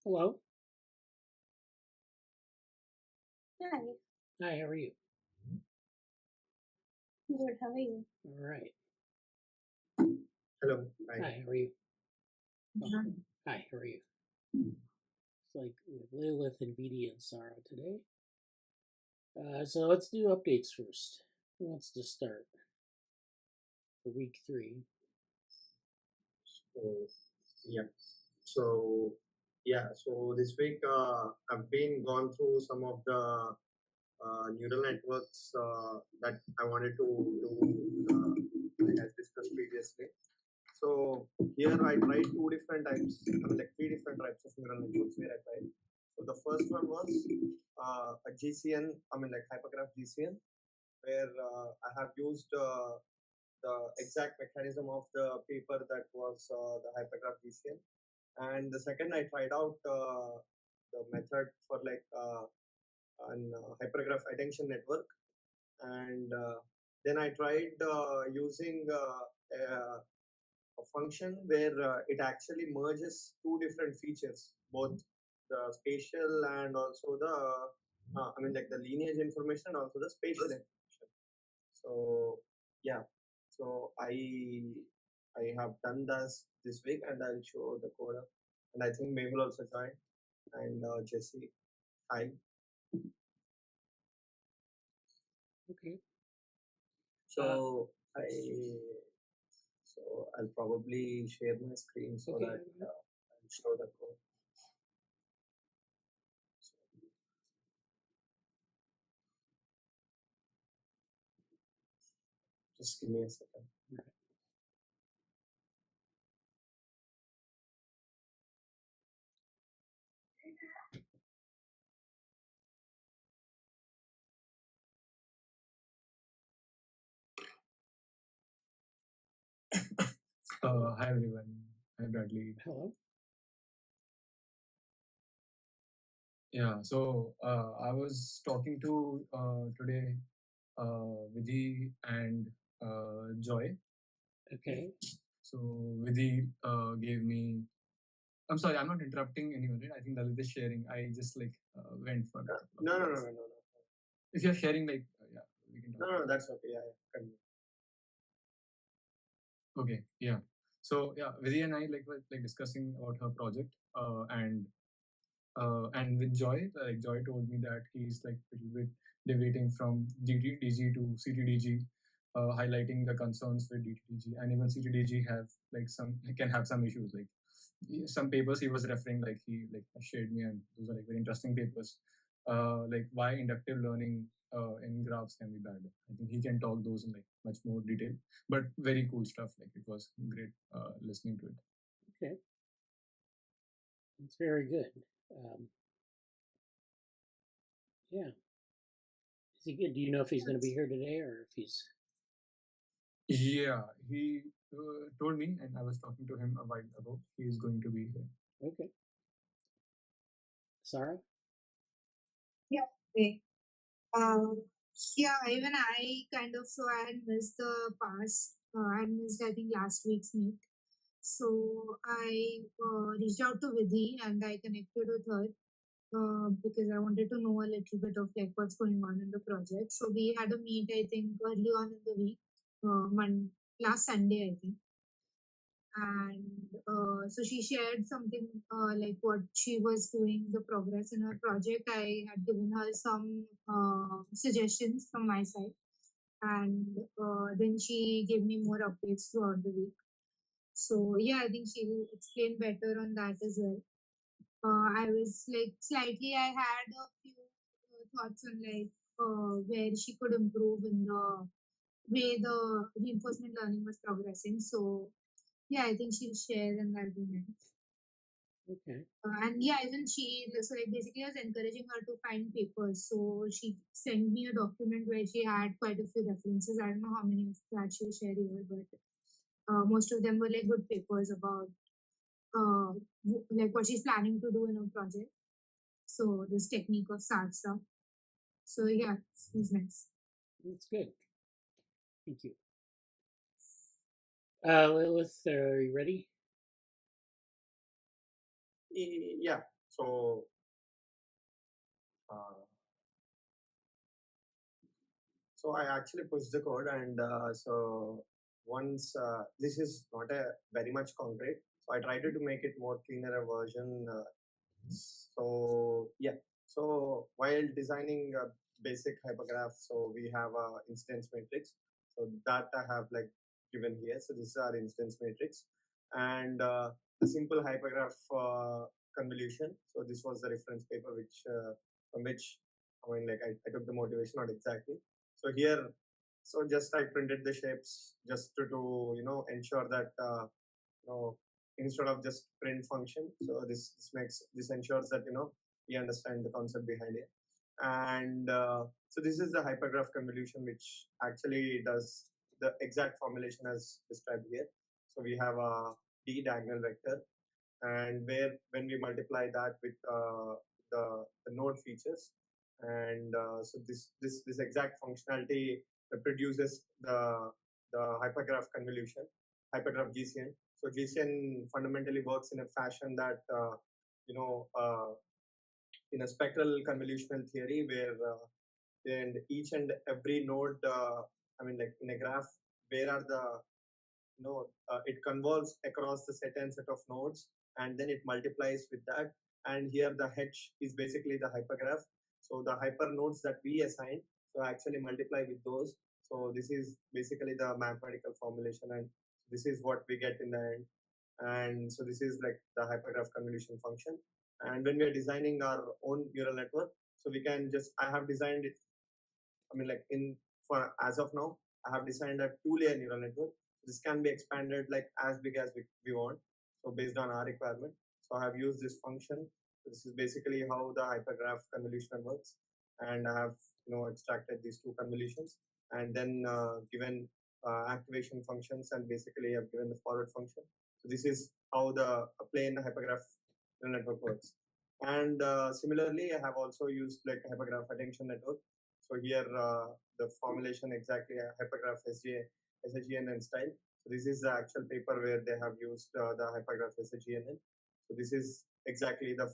Hello. Hi. Hi, how are you? Good, how are you? All right. Hello. Hi. Hi, how are you? Oh, hi, how are you? It's like with Lalith and Vidhi and Sarrah today. So let's do updates first. Who wants to start for week 3? So this week I've been gone through some of the neural networks that I wanted to do as discussed previously. So here I tried two different types, like 3 different types of neural networks where I tried. So the first one was a GCN, like hypergraph GCN, where I have used the exact mechanism of the paper that was the hypergraph GCN. And the second, I tried out the method for like an hypergraph attention network, and then I tried using a function where it actually merges two different features, both the spatial and also the like the lineage information and also the spatial information. So yeah, so I have done this week, and I'll show the code up. And I think Mehul also joined, and Jesse. Hi. Okay. So I'll probably share my screen so Okay. that I'll show the code. Just give me a second. Hi everyone. Hi Bradley. Hello. Yeah, so I was talking to today Vidhi and Joy. Okay. So Vidhi gave me. I'm sorry, I'm not interrupting anyone. Right? I think Lalith is sharing. I just like went for that. No. If you're sharing, like, yeah, we can talk. No, that's okay. Yeah. Continue. Okay, yeah. So yeah, Vidhi and I were discussing about her project, and with Joy, Joy told me that he's like a little bit deviating from DTDG to CTDG, highlighting the concerns with DTDG, and even CTDG can have some issues. Like some papers he was referring, like he shared me, and those are like very interesting papers. Like why inductive learning in graphs can be bad. I think he can talk those in like much more detail, but very cool stuff. Like it was great listening to it. Okay. That's very good. Yeah. Is he good? Do you know if he's going to be here today or if he's? Yeah, he told me, and I was talking to him a while ago. He is going to be here. Okay. Sarrah? Yeah. Okay. Yeah, even I kind of, so I had missed the past. I missed, I think, last week's meet. So I reached out to Vidhi and I connected with her because I wanted to know a little bit of like what's going on in the project. So we had a meet, I think, early on in the week, last Sunday, I think. And so she shared something like what she was doing, the progress in her project. I had given her some suggestions from my side, and then she gave me more updates throughout the week. So yeah, I think she will explain better on that as well. I was like slightly, I had a few thoughts on like where she could improve in the way the reinforcement learning was progressing. So yeah, I think she'll share and that'll be nice. Okay. And yeah, even she, so like basically I was encouraging her to find papers. So she sent me a document where she had quite a few references. I don't know how many of that she'll share here, but most of them were like good papers about like what she's planning to do in her project. So this technique of SARSA. So yeah, it was nice. That's good. Thank you. Lalith, are you ready? Yeah. So so I actually pushed the code, and so once this is not a very much concrete, so I tried to make it more cleaner version. So yeah, so while designing a basic hypergraph, so we have a instance matrix. So that I have like given here. So this is our instance matrix, and the simple hypergraph convolution. So this was the reference paper which from which I mean like I took the motivation, not exactly. So here, so just I printed the shapes just to ensure that instead of just print function. So this ensures that we understand the concept behind it. And so this is the hypergraph convolution, which actually does the exact formulation as described here. So we have a d diagonal vector, and where when we multiply that with the node features, and so this exact functionality produces the hypergraph convolution, hypergraph GCN. So GCN fundamentally works in a fashion that you know uh, in a spectral convolutional theory where and each and every node, I mean like in a graph, where are the it convolves across the set and set of nodes, and then it multiplies with that. And here the H is basically the hypergraph. So the hyper nodes that we assign, so actually multiply with those. So this is basically the mathematical formulation, and this is what we get in the end. And so this is like the hypergraph convolution function. And when we are designing our own neural network, so we can just, I have designed it, I mean, like for as of now, I have designed a 2-layer neural network. This can be expanded like as big as we want. So based on our requirement. So I have used this function. So this is basically how the hypergraph convolution works. And I have extracted these two convolutions and then given activation functions, and basically I've given the forward function. So this is how the plain hypergraph neural network works. And similarly, I have also used like hypergraph attention network. So here the formulation exactly hypergraph SHGNN style. So this is the actual paper where they have used the hypergraph SHGNN. So this is exactly the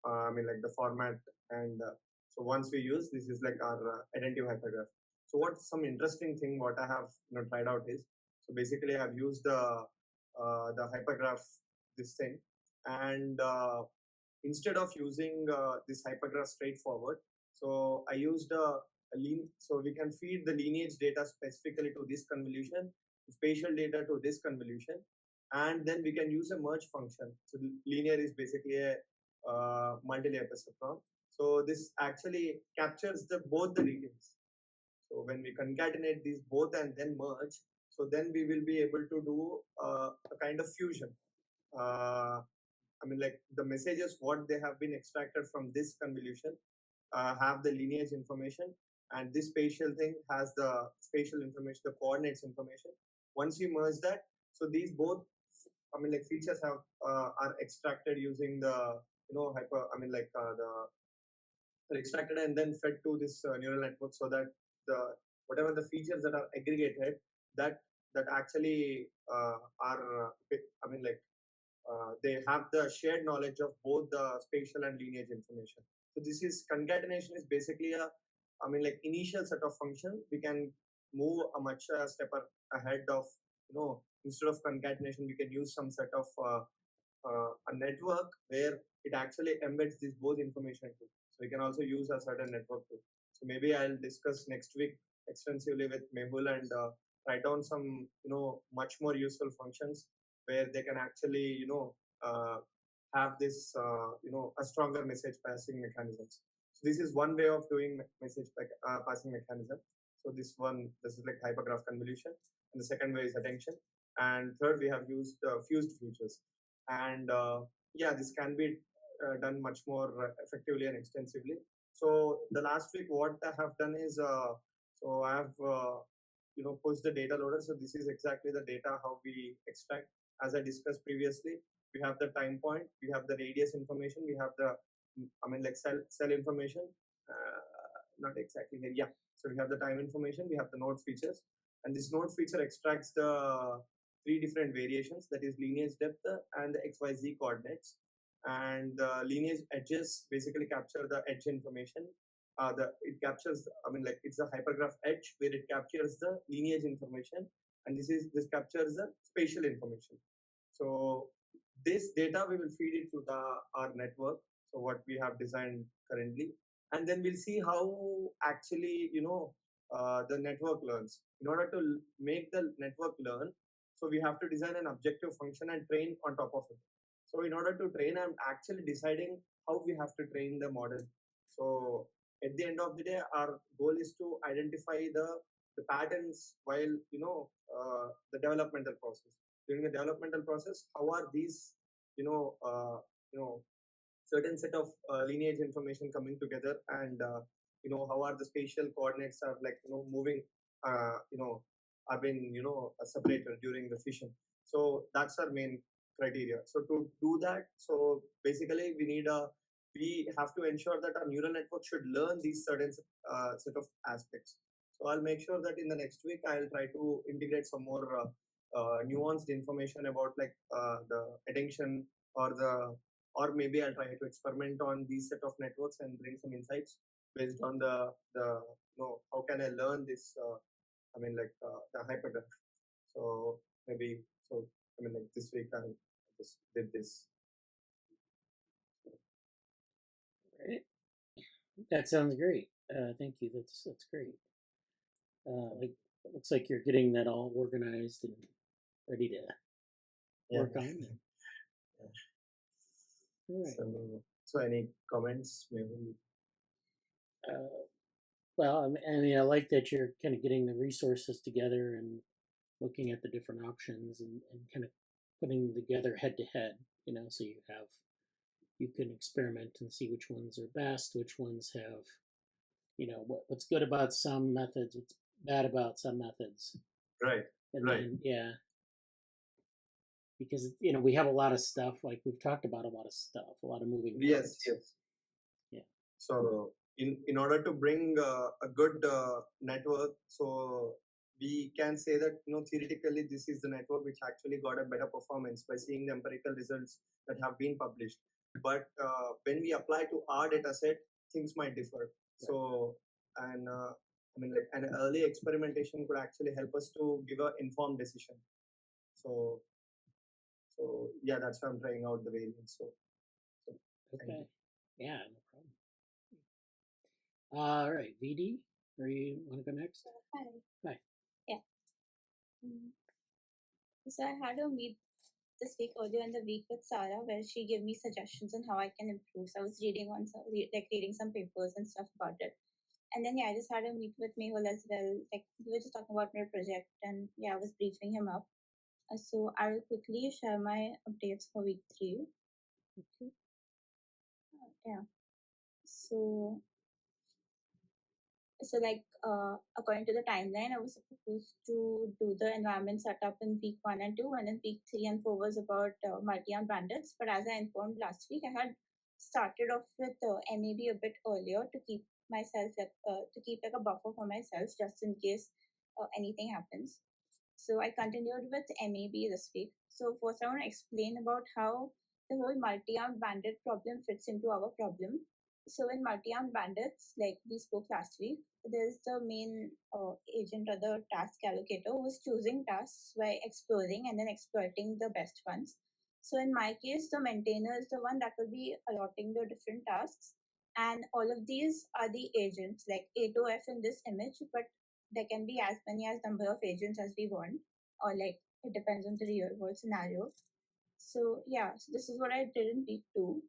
I mean like the format, and so once we use this is like our attentive hypergraph. So what's some interesting thing what I have tried out is, so basically I've used the hypergraph this thing, and instead of using this hypergraph straightforward, so I used so we can feed the lineage data specifically to this convolution, spatial data to this convolution, and then we can use a merge function. So linear is basically a multi-layer perceptron. So this actually captures both the regions. So when we concatenate these both and then merge, so then we will be able to do a kind of fusion. I mean, like the messages, what they have been extracted from this convolution have the lineage information, and this spatial thing has the spatial information, the coordinates information. Once you merge that, so these both, I mean, like features have are extracted using the I mean, like they're extracted and then fed to this neural network, so that the whatever the features that are aggregated, that actually are I mean, like they have the shared knowledge of both the spatial and lineage information. So this is concatenation is basically a, I mean, like initial set of function. We can move a much step ahead of, instead of concatenation, we can use some set of a network where it actually embeds this both information too. So we can also use a certain network too. So maybe I'll discuss next week extensively with Mehul and write down some, much more useful functions where they can actually, have this, a stronger message passing mechanisms. So this is one way of doing message passing mechanism. So this is like hypergraph convolution, and the second way is attention, and third we have used fused features, and yeah, this can be done much more effectively and extensively. So the last week, what I have done is, so I have pushed the data loader. So this is exactly the data how we extract. As I discussed previously, we have the time point, we have the radius information, we have the, I mean, like cell information. Not exactly here. Yeah. So we have the time information, we have the node features, and this node feature extracts the 3 different variations, that is lineage depth and the XYZ coordinates. and the lineage edges basically capture the edge information. It captures, I mean, like it's a hypergraph edge where it captures the lineage information, and this captures the spatial information. So this data we will feed it to our network. So what we have designed currently, and then we'll see how actually the network learns. In order to make the network learn, so we have to design an objective function and train on top of it. So in order to train, I'm actually deciding how we have to train the model. So at the end of the day, our goal is to identify the patterns while the developmental process. During the developmental process, how are these certain set of lineage information coming together, and how are the spatial coordinates are like moving, have been separated during the fission. So that's our main criteria. So to do that, so basically we have to ensure that our neural network should learn these certain set of aspects. So I'll make sure that in the next week I'll try to integrate some more nuanced information about like the attention, or maybe I'll try to experiment on these set of networks and bring some insights based on the how can I learn this the hypergraph. So maybe like this week I just did this. Right. That sounds great. Thank you. That's great. Like it looks like you're getting that all organized and ready to work on. Yeah. Right. So any comments, maybe? Well, I mean, I like that you're kind of getting the resources together and looking at the different options and kind of putting them together head to head. So you can experiment and see which ones are best, which ones have, what's good about some methods, what's bad about some methods. Right. And then, yeah. Because, we have a lot of stuff, like we've talked about a lot of stuff, a lot of moving parts. Yes. Yeah. So in order to bring a good network, so we can say that theoretically this is the network which actually got a better performance by seeing the empirical results that have been published. But when we apply to our data set, things might differ. Right. So and like an early experimentation could actually help us to give an informed decision. So yeah, that's why I'm trying out the variants. So okay. Yeah, no problem. All right, Vidhi, or you want to go next? Hi. Yeah. So I had a meet this week earlier in the week with Sarrah, where she gave me suggestions on how I can improve. So I was reading some papers and stuff about it. And then I just had a meet with Mehul as well. Like we were just talking about my project, and I was briefing him up. So I will quickly share my updates for week 3. Okay. Yeah. So according to the timeline, I was supposed to do the environment setup in week 1 and 2, and then week 3 and 4 was about multi-arm bandits. But as I informed last week, I had started off with MAB a bit earlier to keep myself to keep like a buffer for myself just in case anything happens. So I continued with MAB this week. So first I want to explain about how the whole multi-arm bandit problem fits into our problem. So in multi-arm bandits, like we spoke last week, there's the main agent or the task allocator who's choosing tasks by exploring and then exploiting the best ones. So in my case, the maintainer is the one that will be allotting the different tasks. And all of these are the agents, like A to F in this image, but there can be as many as number of agents as we want, or like it depends on the real world scenario. So so this is what I did in week 2,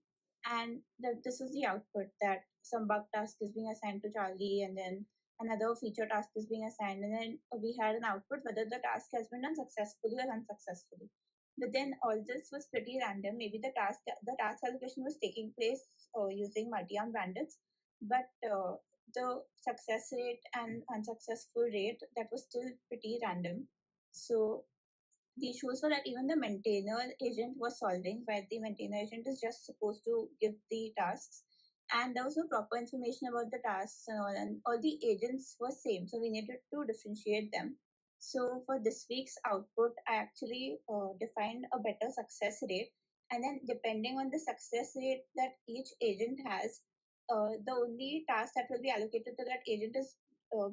and this is the output, that some bug task is being assigned to Charlie, and then another feature task is being assigned, and then we had an output whether the task has been done successfully or unsuccessfully. But then all this was pretty random. Maybe the task allocation was taking place using multi-arm bandits, but the success rate and unsuccessful rate, that was still pretty random. So the issues were that even the maintainer agent was solving, where the maintainer agent is just supposed to give the tasks, and there was no proper information about the tasks and all the agents were same, so we needed to differentiate them. So for this week's output, I actually defined a better success rate, And then depending on the success rate that each agent has, the only task that will be allocated to that agent is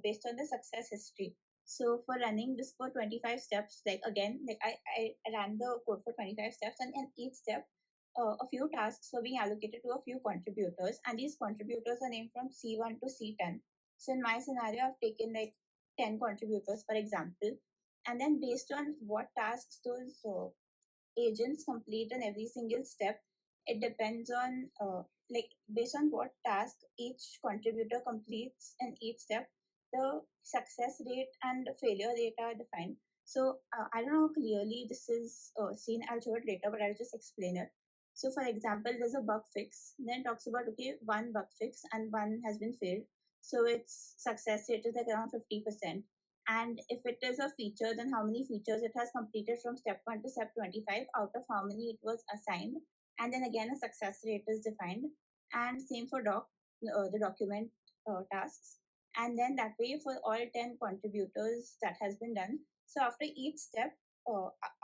based on the success history. So for running this for 25 steps, like again, like I ran the code for 25 steps, and in each step, a few tasks were being allocated to a few contributors, and these contributors are named from C1 to C10. So in my scenario, I've taken like 10 contributors, for example, and then based on what tasks those agents complete in every single step, it depends on like based on what task each contributor completes in each step, the success rate and failure rate are defined. So I don't know how clearly this is seen. I'll show it later, but I'll just explain it. So for example, there's a bug fix, then it talks about, okay, one bug fix and one has been failed, so its success rate is like around 50%. And if it is a feature, then how many features it has completed from step 1 to step 25, out of how many it was assigned. And then again, a success rate is defined. And same for the document tasks. And then that way for all 10 contributors that has been done. So after each step,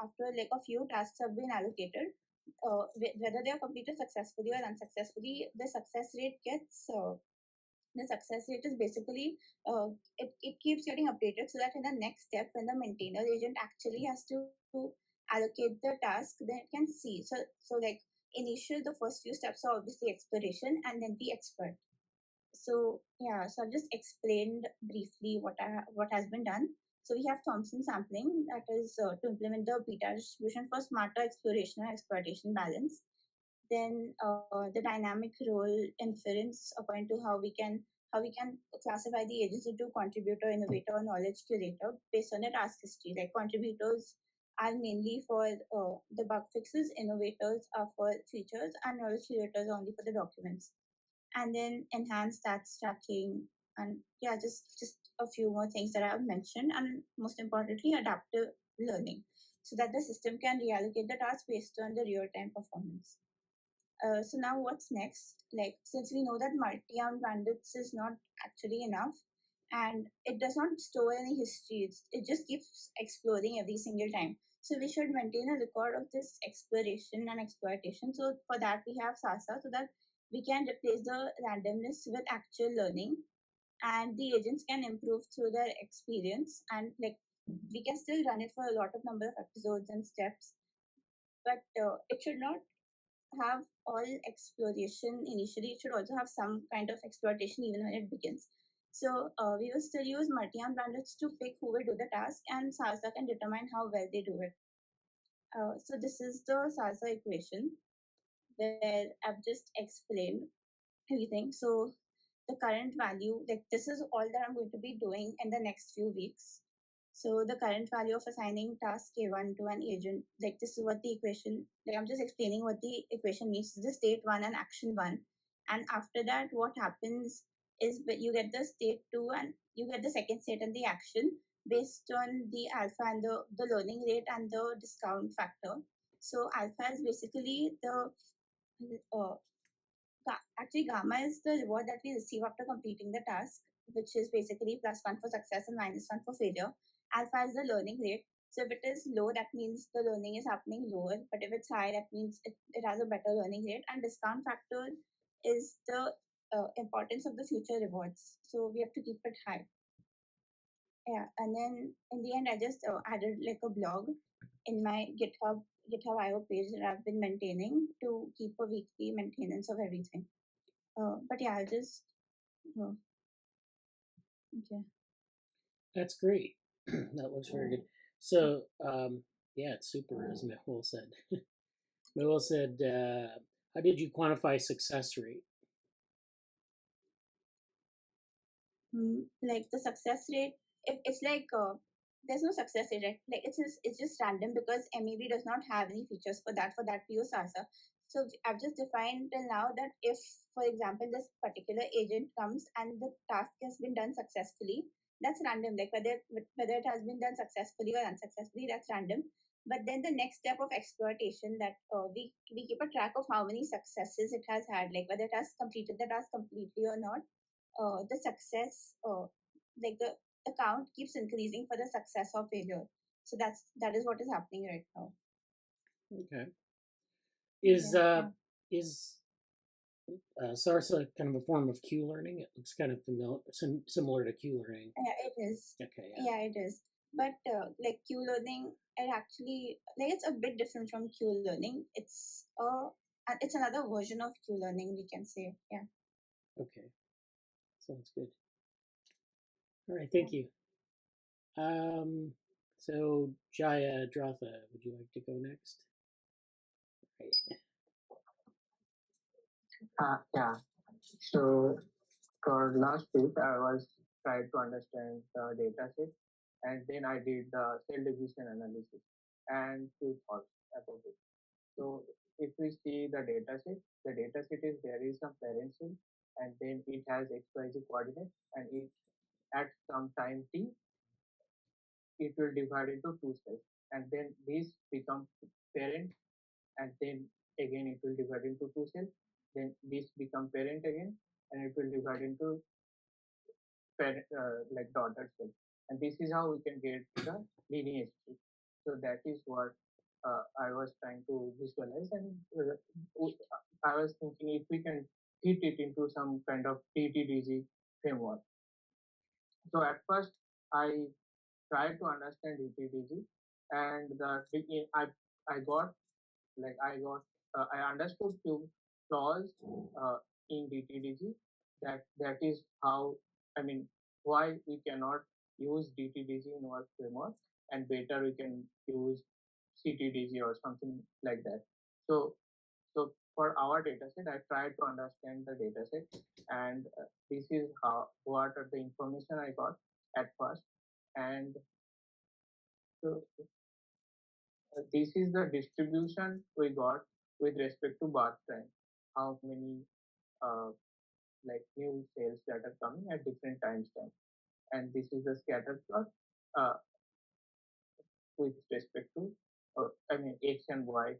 after like a few tasks have been allocated, whether they are completed successfully or unsuccessfully, the success rate gets the success rate is basically it keeps getting updated, so that in the next step when the maintainer agent actually has to allocate the task, then it can see. So like the first few steps are obviously exploration and then the expert. So yeah, so I've just explained briefly what has been done. So we have Thompson sampling, that is to implement the beta distribution for smarter exploration and exploitation balance. Then the dynamic role inference, according to how we can classify the agents into contributor, innovator, or knowledge curator based on their task history. Like contributors are mainly for the bug fixes, innovators are for features, and knowledge curators are only for the documents. And then enhanced stats tracking, and yeah, just a few more things that I've mentioned, and most importantly, adaptive learning, so that the system can reallocate the task based on the real-time performance. So now what's next? Like, since we know that multi-armed bandits is not actually enough, and it does not store any history, it just keeps exploring every single time. So we should maintain a record of this exploration and exploitation. So for that we have SASA, so that we can replace the randomness with actual learning, and the agents can improve through their experience, and like we can still run it for a lot of number of episodes and steps, but it should not have all exploration initially. It should also have some kind of exploitation even when it begins. So we will still use multi-armed bandits to pick who will do the task, and SARSA can determine how well they do it. So this is the SARSA equation where I've just explained everything. So the current value, like this is all that I'm going to be doing in the next few weeks. So the current value of assigning task K1 to an agent, like this is what the equation, like I'm just explaining what the equation means, the state 1 and action 1. And after that, what happens is you get the state 2 and you get the second state and the action based on the alpha and the learning rate and the discount factor. So alpha is basically the uh, actually, gamma is the reward that we receive after completing the task, which is basically +1 for success and -1 for failure. Alpha is the learning rate. So if it is low, that means the learning is happening lower. But if it's high, that means it has a better learning rate. And discount factor is the importance of the future rewards. So we have to keep it high. Yeah, and then in the end, I just added like a blog in my GitHub IO page that I've been maintaining to keep a weekly maintenance of everything. But yeah, I'll just okay. That's great. That looks very good. So yeah, it's super, as Mehul said. Mehul said, how did you quantify success rate? Like the success rate, it's like there's no success rate, right? Like it's just random because MEV does not have any features for that PO SARSA. So I've just defined till now that if, for example, this particular agent comes and the task has been done successfully, that's random. Like whether it has been done successfully or unsuccessfully, that's random. But then the next step of exploitation, that we keep a track of how many successes it has had, like whether it has completed the task completely or not. The success, like the count keeps increasing for the success or failure. So that is what is happening right now. Okay. Is Yeah. is Sarsa kind of a form of Q learning? It looks kind of similar to Q learning. Yeah, it is. Okay. Yeah, it is. But like Q learning, it actually like it's a bit different from Q learning. It's another version of Q learning, we can say. Yeah. Okay. Sounds good. All right. Thank you. So Jayadratha, would you like to go next? Right. Yeah. So for last week, I was trying to understand the data set, and then I did the cell division analysis and few thoughts about it. So if we see the data set is there is some parent cell, and then it has XYZ coordinates, and it at some time t, it will divide into two cells, and then these become parent, and then again it will divide into two cells, then this become parent again, and it will divide into parent, like daughter cell, and this is how we can get the lineage tree. So that is what I was trying to visualize, and I was thinking if we can fit it into some kind of TTDG framework. So at first I tried to understand DTDG, and I got I understood few flaws in DTDG. That is how, I mean, why we cannot use DTDG in our framework, and better we can use CTDG or something like that. So for our dataset, I tried to understand the dataset, and this is what are the information I got at first, and so this is the distribution we got with respect to birth time. How many uh, like new cells that are coming at different time stamps, and this is the scatter plot uh, with respect to I mean x and y,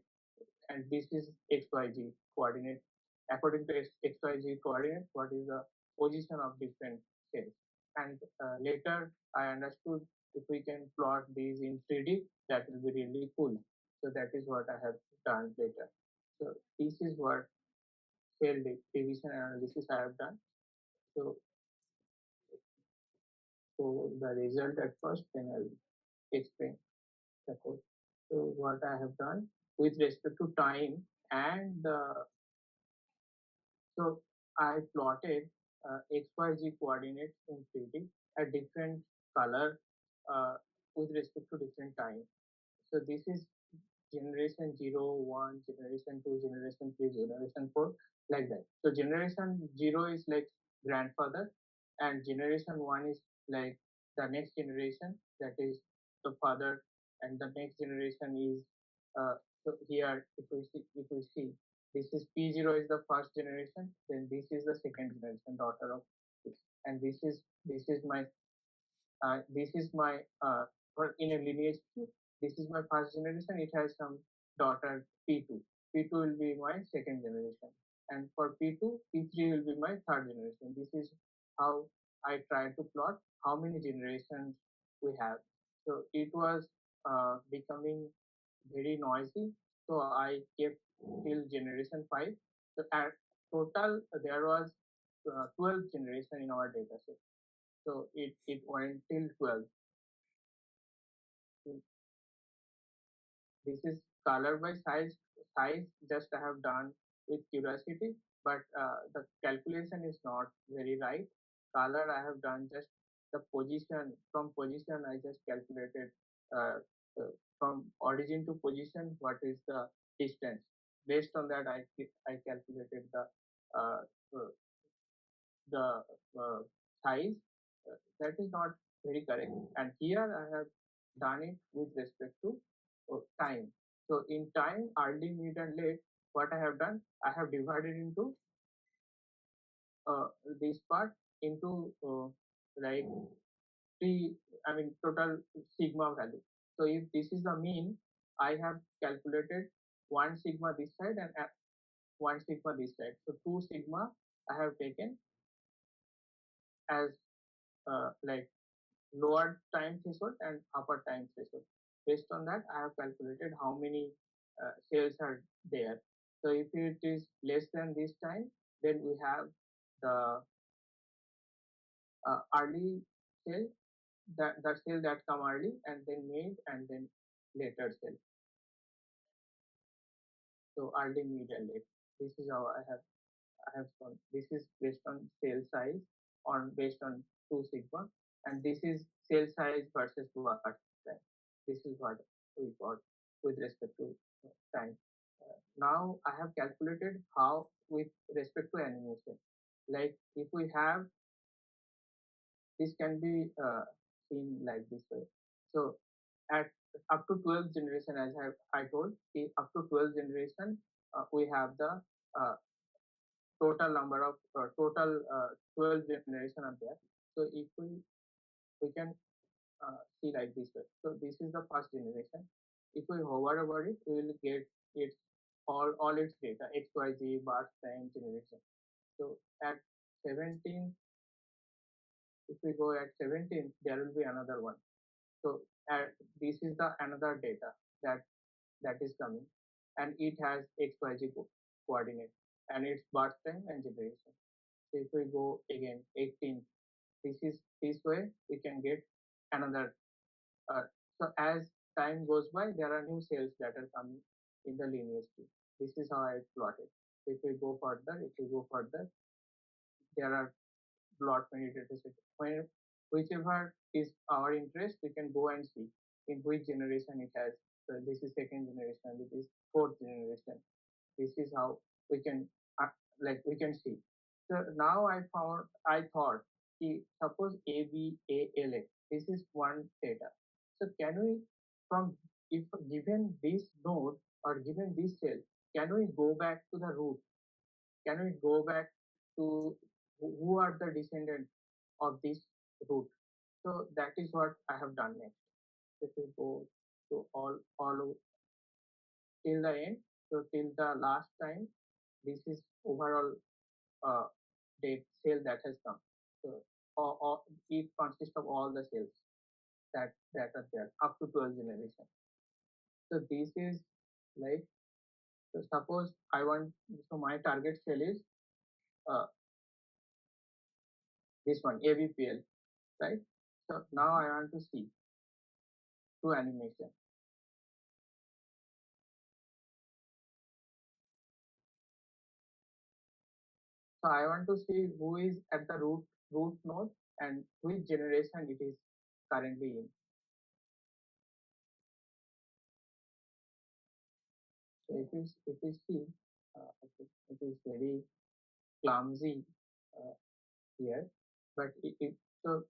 and this is XYZ coordinate. According to XYZ coordinate, what is the position of different cells? And later I understood if we can plot these in 3D, that will be really cool. So that is what I have done later. So this is what cell division analysis I have done. So, so the result at first, then I'll explain the code. So what I have done with respect to time and so I plotted XYZ coordinates in 3D at different color with respect to different time. So this is generation 0, 1, generation 2, generation 3, generation 4, like that. So generation 0 is like grandfather, and generation 1 is like the next generation, that is the father, and the next generation is so here if we see this is P0 is the first generation, then this is the second generation daughter of this, and this is my in a lineage tree, this is my first generation, it has some daughter P2. P2 will be my second generation, and for P2, P3 will be my third generation. This is how I try to plot how many generations we have. So it was becoming very noisy, so I kept till generation 5. So at total there was 12 generation in our dataset. So it went till 12. This is color by size. Size just I have done with curiosity, but the calculation is not very right. Color I have done just the position. From position I just calculated from origin to position what is the distance. Based on that I calculated uh, uh, the size. That is not very correct. And here I have done it with respect to time. So in time, early, mid, and late, what I have done, I have divided into this part into like total sigma value. So if this is the mean, I have calculated 1 sigma this side and 1 sigma this side. So 2 sigma I have taken as like lower time threshold and upper time threshold. Based on that, I have calculated how many cells are there. So if it is less than this time, then we have the early cell, that cell that come early, and then mid, and then later cell. So early, mid, and late. This is how I have shown. This is based on cell size, based on 2 sigma, and this is cell size versus work time. This is what we got with respect to time. Now I have calculated how with respect to animation. Like if we have, this can be seen like this way. So at up to 12th generation, as I told, up to 12th generation, we have the total number of total 12 generation are there. So if we can see like this way. So this is the first generation. If we hover over it, we will get its all its data, XYZ, birth time, generation. So at 17, if we go at 17, there will be another one. So this is the another data that is coming, and it has XYZ coordinate, and its birth time and generation. So if we go again 18, this way we can get another. So as time goes by, there are new cells that are coming in the lineage tree. This is how I plotted. If we go further, there are lot many data sets. Whichever is our interest, we can go and see in which generation it has. So this is second generation, this is fourth generation. This is how we can we can see. So now I thought, suppose A B A L A. This is one data. So can we, from if given this node or given this cell, can we go back to the root? Can we go back to who are the descendants of this root? So that is what I have done next. If we go to all till the end, so till the last time, this is overall date cell that has come. So it consists of all the cells that are there up to 12 generation. So this is like, so suppose I want, so my target cell is this one, ABPL, right? So now I want to see through animation. So I want to see who is at the root node and which generation it is currently in. So if you see, it is very clumsy here, but so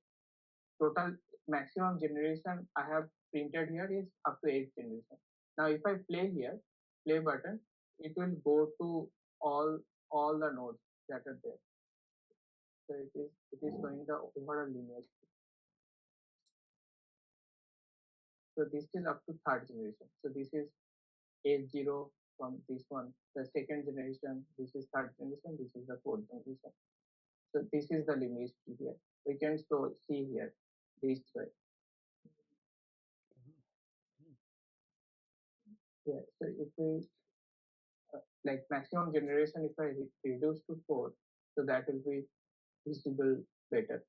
total maximum generation I have printed here is up to 8 generation. Now if I play here, play button, it will go to all the nodes that are there. So it is showing the overall lineage. So this is up to third generation. So this is A0 from this one, the second generation, this is third generation, this is the fourth generation. So this is the lineage here. We can see here this way. Yeah, so if we like maximum generation, if I reduce to 4, so that will be visible better.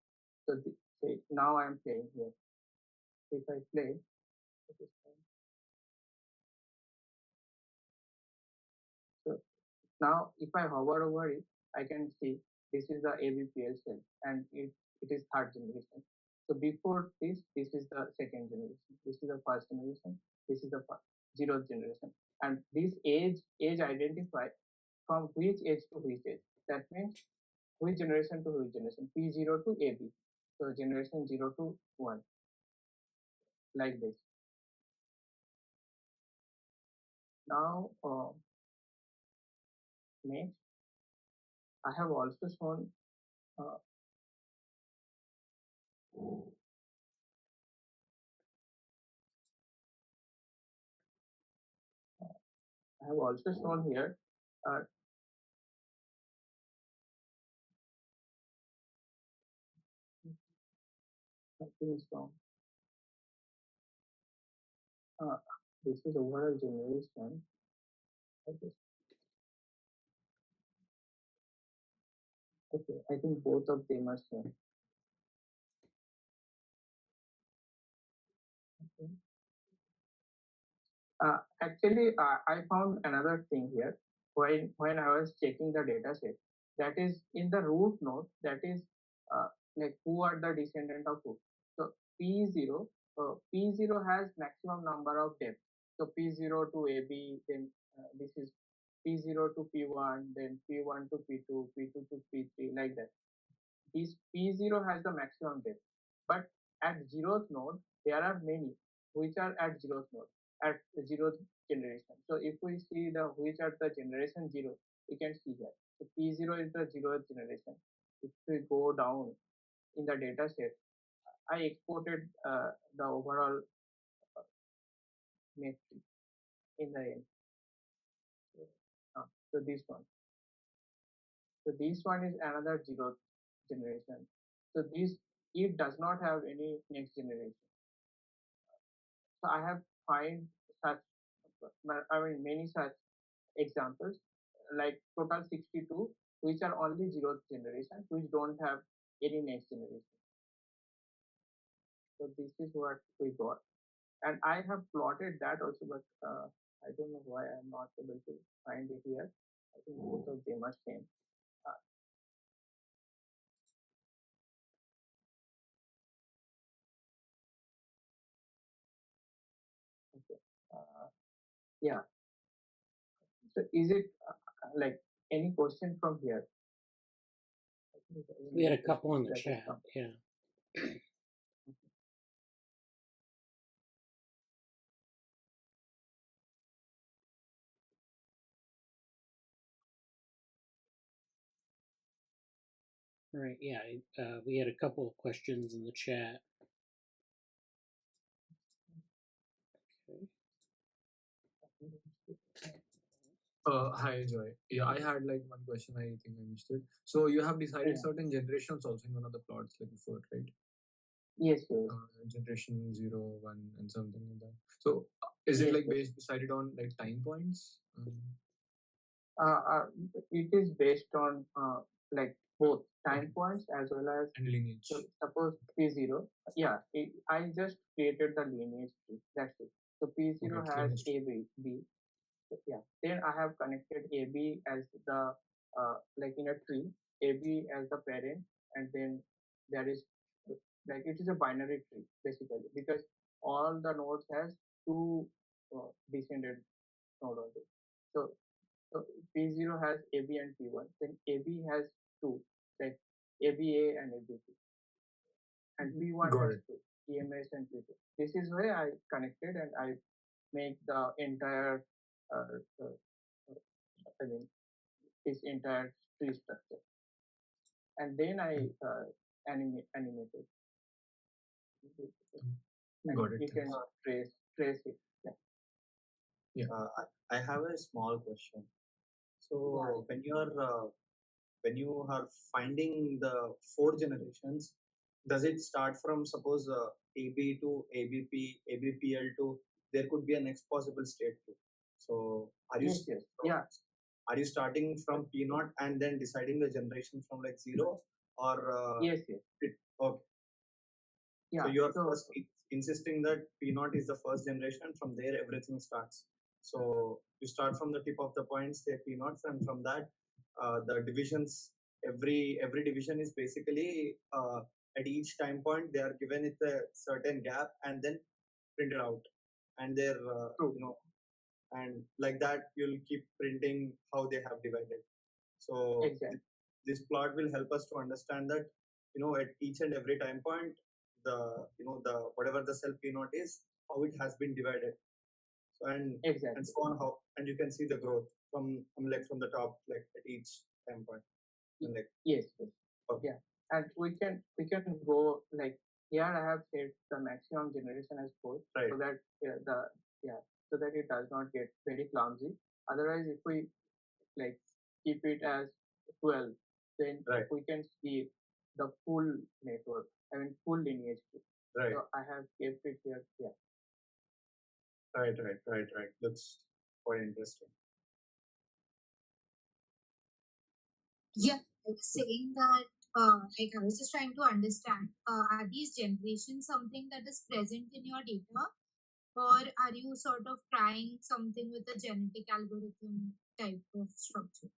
So now I am playing here. If I play, so now if I hover over it, I can see this is the ABPL cell, and it is third generation. So before this is the second generation. This is the first generation. This is the 0th generation. And this age identify from which age to which age. That means which generation to which generation. P0 to AB. So generation 0 to 1. Like this. Now next, I have also shown here something is wrong. This is overall generation. Okay, I think both of them are same. Okay. Actually, I found another thing here when I was checking the data set. That is in the root node. That is like who are the descendant of who. So P0, P0 has maximum number of depth. So P0 to AB, then this is P0 to P1, then P1 to P2, P2 to P3, like that. This P0 has the maximum depth. But at zeroth node, there are many which are at zeroth node, at the zeroth generation. So if we see the which are the generation 0, we can see that. So P0 is the zeroth generation. If we go down in the data set, I exported the overall matrix in the end. So this one. So this one is another zeroth generation. So this, it does not have any next generation. So I have find such, many such examples, like total 62, which are only zeroth generation, which don't have any next generation. So this is what we got. And I have plotted that also, but I don't know why I'm not able to find it here. I think both of them are same. Okay. Yeah. So is it like any question from here? We had a couple in the chat. Yeah. Right. Yeah. We had a couple of questions in the chat. Okay. Hi, Joy. Yeah, I had like one question. I think I missed it. So you have decided certain generations also in one of the plots like before, right? Yes, yes. Generation 0, 1, and something like that. So is it like decided on like time points? It is based on like both time points as well as and lineage. So suppose P0, yeah, I just created the lineage tree. That's it. So P0 has A, B. So, yeah. Then I have connected AB as the like in a tree, AB as the parent, and then there is like it is a binary tree basically, because all the nodes has two descended node only. So P0 has AB and P1, then AB has two, like ABA and ABB, and P1 has two, EMS and P2. This is where I connected and I make the entire, I mean, this entire tree structure. And then I animated. Got it. You can trace it. Yeah. I have a small question. So when you are finding the 4 generations, does it start from suppose AB to ABP, ABPL to there could be a next possible state too? So are you are you starting from P0 and then deciding the generation from like 0 or yes. Okay. Yeah. So you are first insisting that P0 is the first generation, from there everything starts. So you start from the tip of the point, say P0, and from that the divisions, every division is basically at each time point they are given it a certain gap and then printed out, and they're and like that you'll keep printing how they have divided. So this plot will help us to understand that at each and every time point the the whatever the cell P0 is, how it has been divided. So and so on, how, and you can see the growth from the top, like at each time point. And like yes. Okay. Yeah, and we can go like here. I have set the maximum generation as 4, so that so that it does not get very clumsy. Otherwise, if we like keep it as 12, then we can see the full network. I mean, full lineage. Right. So I have kept it here. Yeah. Right. Looks quite interesting. Yeah, I was saying that, like, I was just trying to understand, are these generations something that is present in your data, or are you sort of trying something with a genetic algorithm type of structure?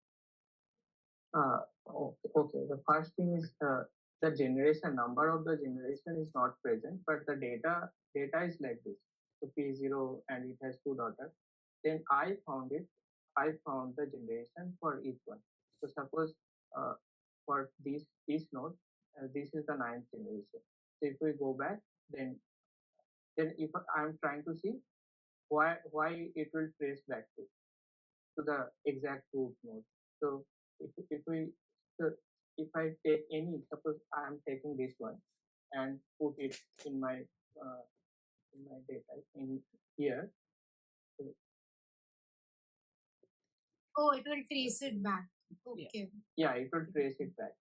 Okay. The first thing is the generation number of the generation is not present, but the data is like this. So P0 and it has two daughters. Then I found the generation for each one. So suppose for this node, this is the ninth generation. So if we go back, then if I'm trying to see why it will trace back to the exact root node. So so if I take any, suppose I'm taking this one and put it in my data in here. So, Oh, it will trace it back. Okay. yeah, it will trace it back.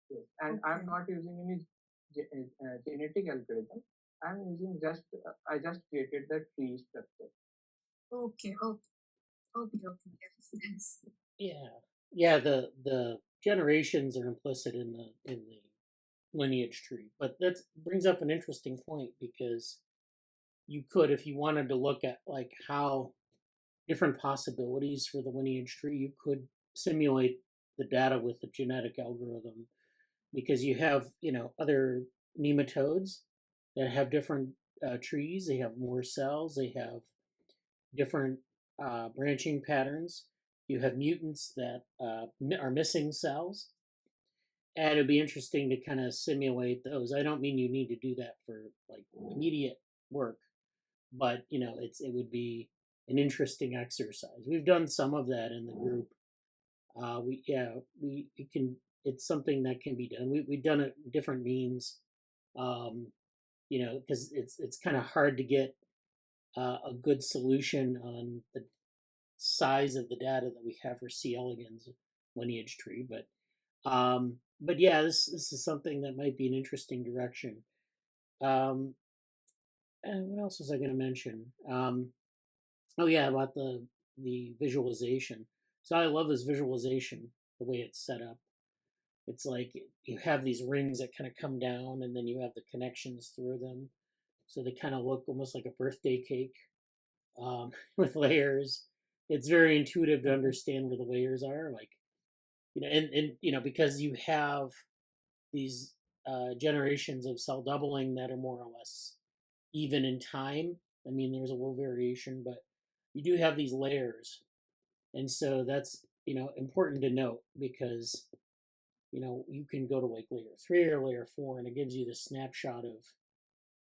Yes. And I'm Okay. not using any genetic algorithm. I'm using I just created the tree structure. Okay. Yes, thanks. Yeah. The generations are implicit in the lineage tree, but that brings up an interesting point, because you could, if you wanted to look at like how different possibilities for the lineage tree, you could simulate the data with the genetic algorithm, because you have other nematodes that have different trees. They have more cells. They have different branching patterns. You have mutants that are missing cells, and it'd be interesting to kind of simulate those. I don't mean you need to do that for like immediate work, but it would be an interesting exercise. We've done some of that in the group. It can, it's something that can be done. We've done it different means, because it's kind of hard to get a good solution on the size of the data that we have for C. elegans lineage tree, but yeah, this is something that might be an interesting direction. And what else was I going to mention? Oh yeah, about the visualization. So I love this visualization, the way it's set up. It's like you have these rings that kind of come down, and then you have the connections through them, so they kind of look almost like a birthday cake, with layers. It's very intuitive to understand where the layers are, like and because you have these generations of cell doubling that are more or less even in time. I mean, there's a little variation, but you do have these layers, and so that's important to note, because you can go to like layer 3 or layer 4, and it gives you the snapshot of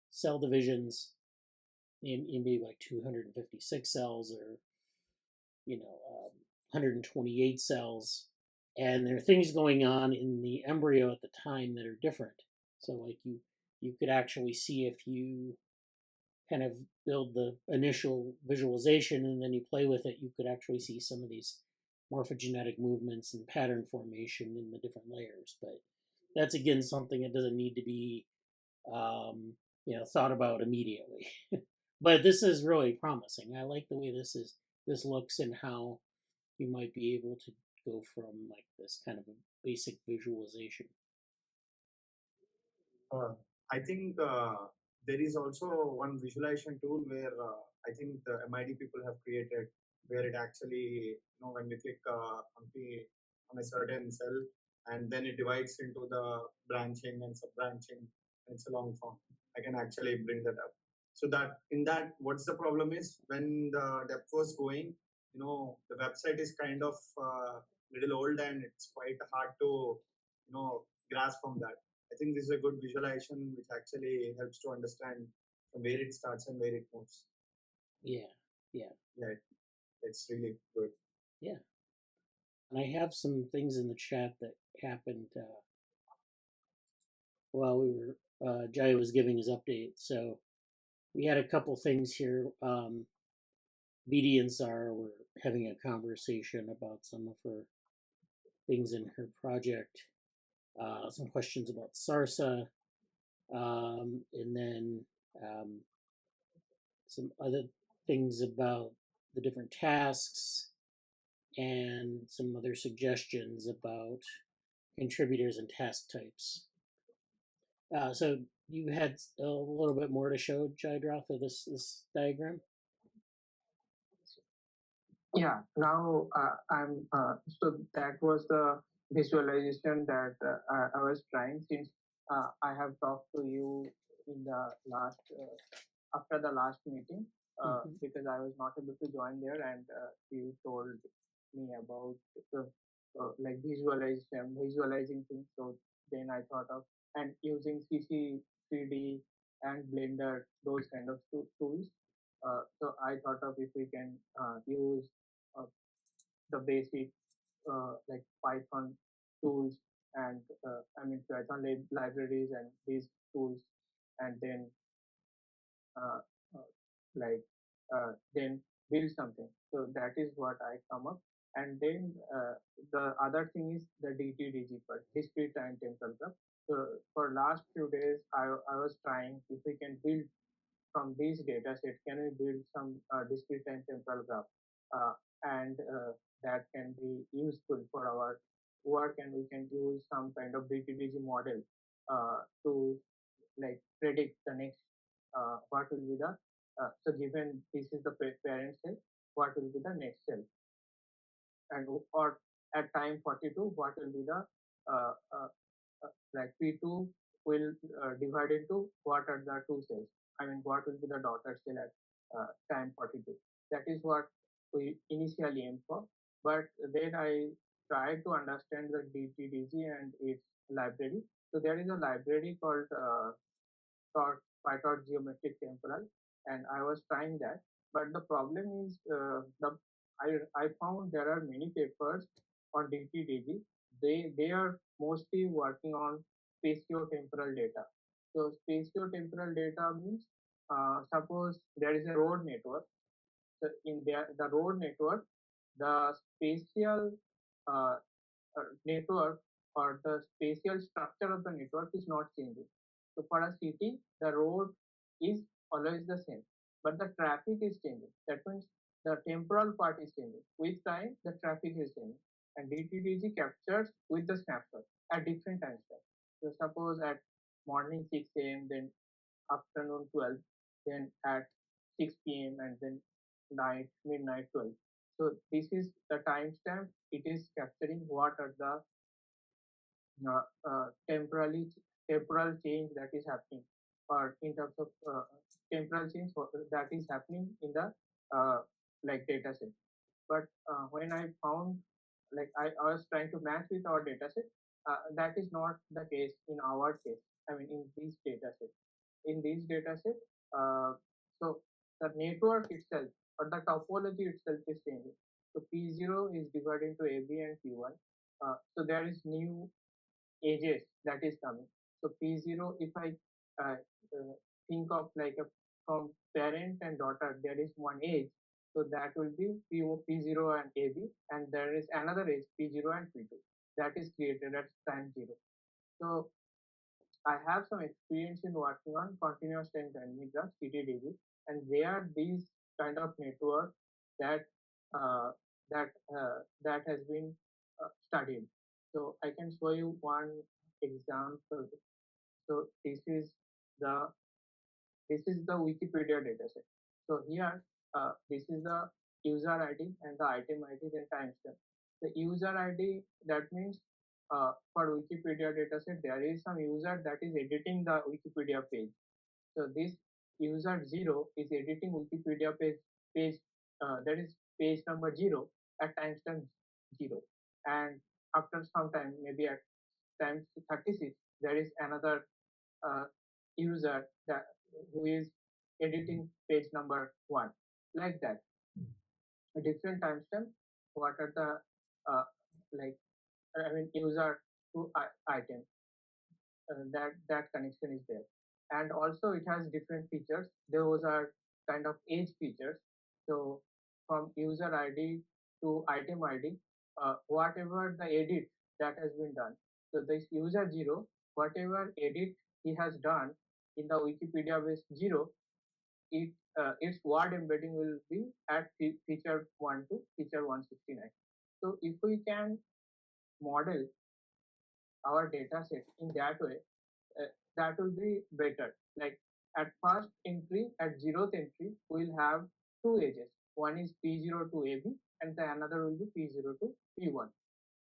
cell divisions in maybe like 256 cells, or 128 cells, and there are things going on in the embryo at the time that are different. So like you could actually see, if you kind of build the initial visualization and then you play with it, you could actually see some of these morphogenetic movements and pattern formation in the different layers. But that's again something that doesn't need to be thought about immediately. But this is really promising. I like the way this looks, and how you might be able to go from like this kind of a basic visualization. I think there is also one visualization tool where I think the MID people have created, where it actually, when we click on a certain cell, and then it divides into the branching and sub-branching, and it's a long form. I can actually bring that up. So that in that, what's the problem is, when the depth was going, the website is kind of little old, and it's quite hard to, grasp from that. I think this is a good visualization which actually helps to understand from where it starts and where it moves. Yeah. It's really good. Yeah. And I have some things in the chat that happened while we were Jay was giving his update. So we had a couple things here. Vidhi and Sarrah were having a conversation about some of her things in her project. Some questions about Sarsa, and then some other things about the different tasks, and some other suggestions about contributors and task types. So you had a little bit more to show, Jayadratha, this diagram? Yeah, now I'm so that was the visualization that I was trying, since I have talked to you in the last after the last meeting, because I was not able to join there, and you told me about like visualizing things. So then I thought of and using CC 3D and Blender, those kind of tools. So I thought of if we can use uh, the basic like Python tools and Python libraries and these tools, and then uh, uh, like then build something. So that is what I come up. And then the other thing is the DTDG part, discrete time temporal graph. So for last few days, I was trying if we can build from these data set, can we build some discrete time temporal graph, and that can be useful for our work, and we can use some kind of DTDG model to like predict the next what will be the so given this is the parent cell, what will be the next cell, and or at time 42 what will be the uh, uh, like P2 will divide into what are the two cells. I mean, what will be the daughter cell at time 42. That is what we initially aim for. But then I tried to understand the DTDG and its library. So there is a library called PyTorch geometric temporal, and I was trying that. But the problem is I found there are many papers on DTDG. They are mostly working on spatiotemporal data. So spatiotemporal data means suppose there is a road network. So in the road network, the spatial uh, network or the spatial structure of the network is not changing. So for a city, the road is always the same, but the traffic is changing. That means the temporal part is changing. With time, the traffic is changing. And DTDG captures with the snapshot at different time steps. So suppose at morning 6 a.m., then afternoon 12, then at 6 p.m., and then midnight 12. So this is the timestamp. It is capturing what are the uh, uh, temporally temporal change that is happening, or in terms of temporal change that is happening in the like data set. But when I found like I was trying to match with our data set, that is not the case in our case. I mean, in these data set, in these data set, so the network itself or the topology itself is changing. So P0 is divided into AB and P1. So there is new edges that is coming. So P0, if I uh, think of like a from parent and daughter, there is one edge. So that will be P0 and AB, and there is another edge P0 and P2 that is created at time 0. So I have some experience in working on continuous time dynamic graphs, CTDG, and they are these kind of network that uh, that has been studied. So I can show you one example. So the this is the Wikipedia dataset. So here this is the user ID and the item ID and timestamp. The user ID, that means for Wikipedia dataset there is some user that is editing the Wikipedia page. So this user 0 is editing Wikipedia page that is page number 0 at timestamp 0, and after some time, maybe at time 36, there is another user that who is editing page number 1, like that. A different timestamp. What are the like user to item, that connection is there, and also it has different features. Those are kind of edge features. So from user ID to item ID, whatever the edit that has been done, so this user 0, whatever edit he has done in the Wikipedia base 0, its word embedding will be at feature 1 to feature 169. So if we can model our data set in that way, that will be better. Like at first entry, at 0th entry, we'll have two edges. One is P0 to AB and the another will be P0 to P1.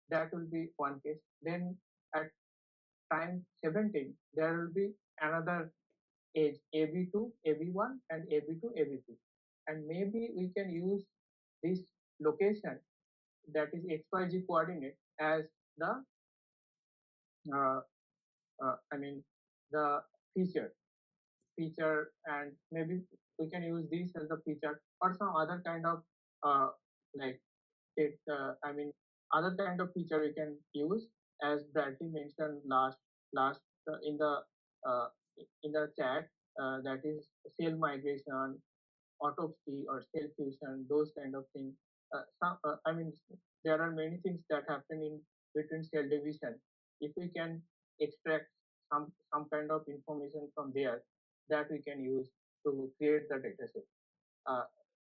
That will be one case. Then at time 17, there will be another edge AB to AB1 and AB to AB2. And maybe we can use this location, that is XYZ coordinate, as the the feature, and maybe we can use this as the feature or some other kind of like it other kind of feature we can use, as Bradley mentioned last in the chat, that is cell migration, autopsy or cell fusion, those kind of things. There are many things that happen in between cell division. If we can extract some kind of information from there, that we can use to create the dataset.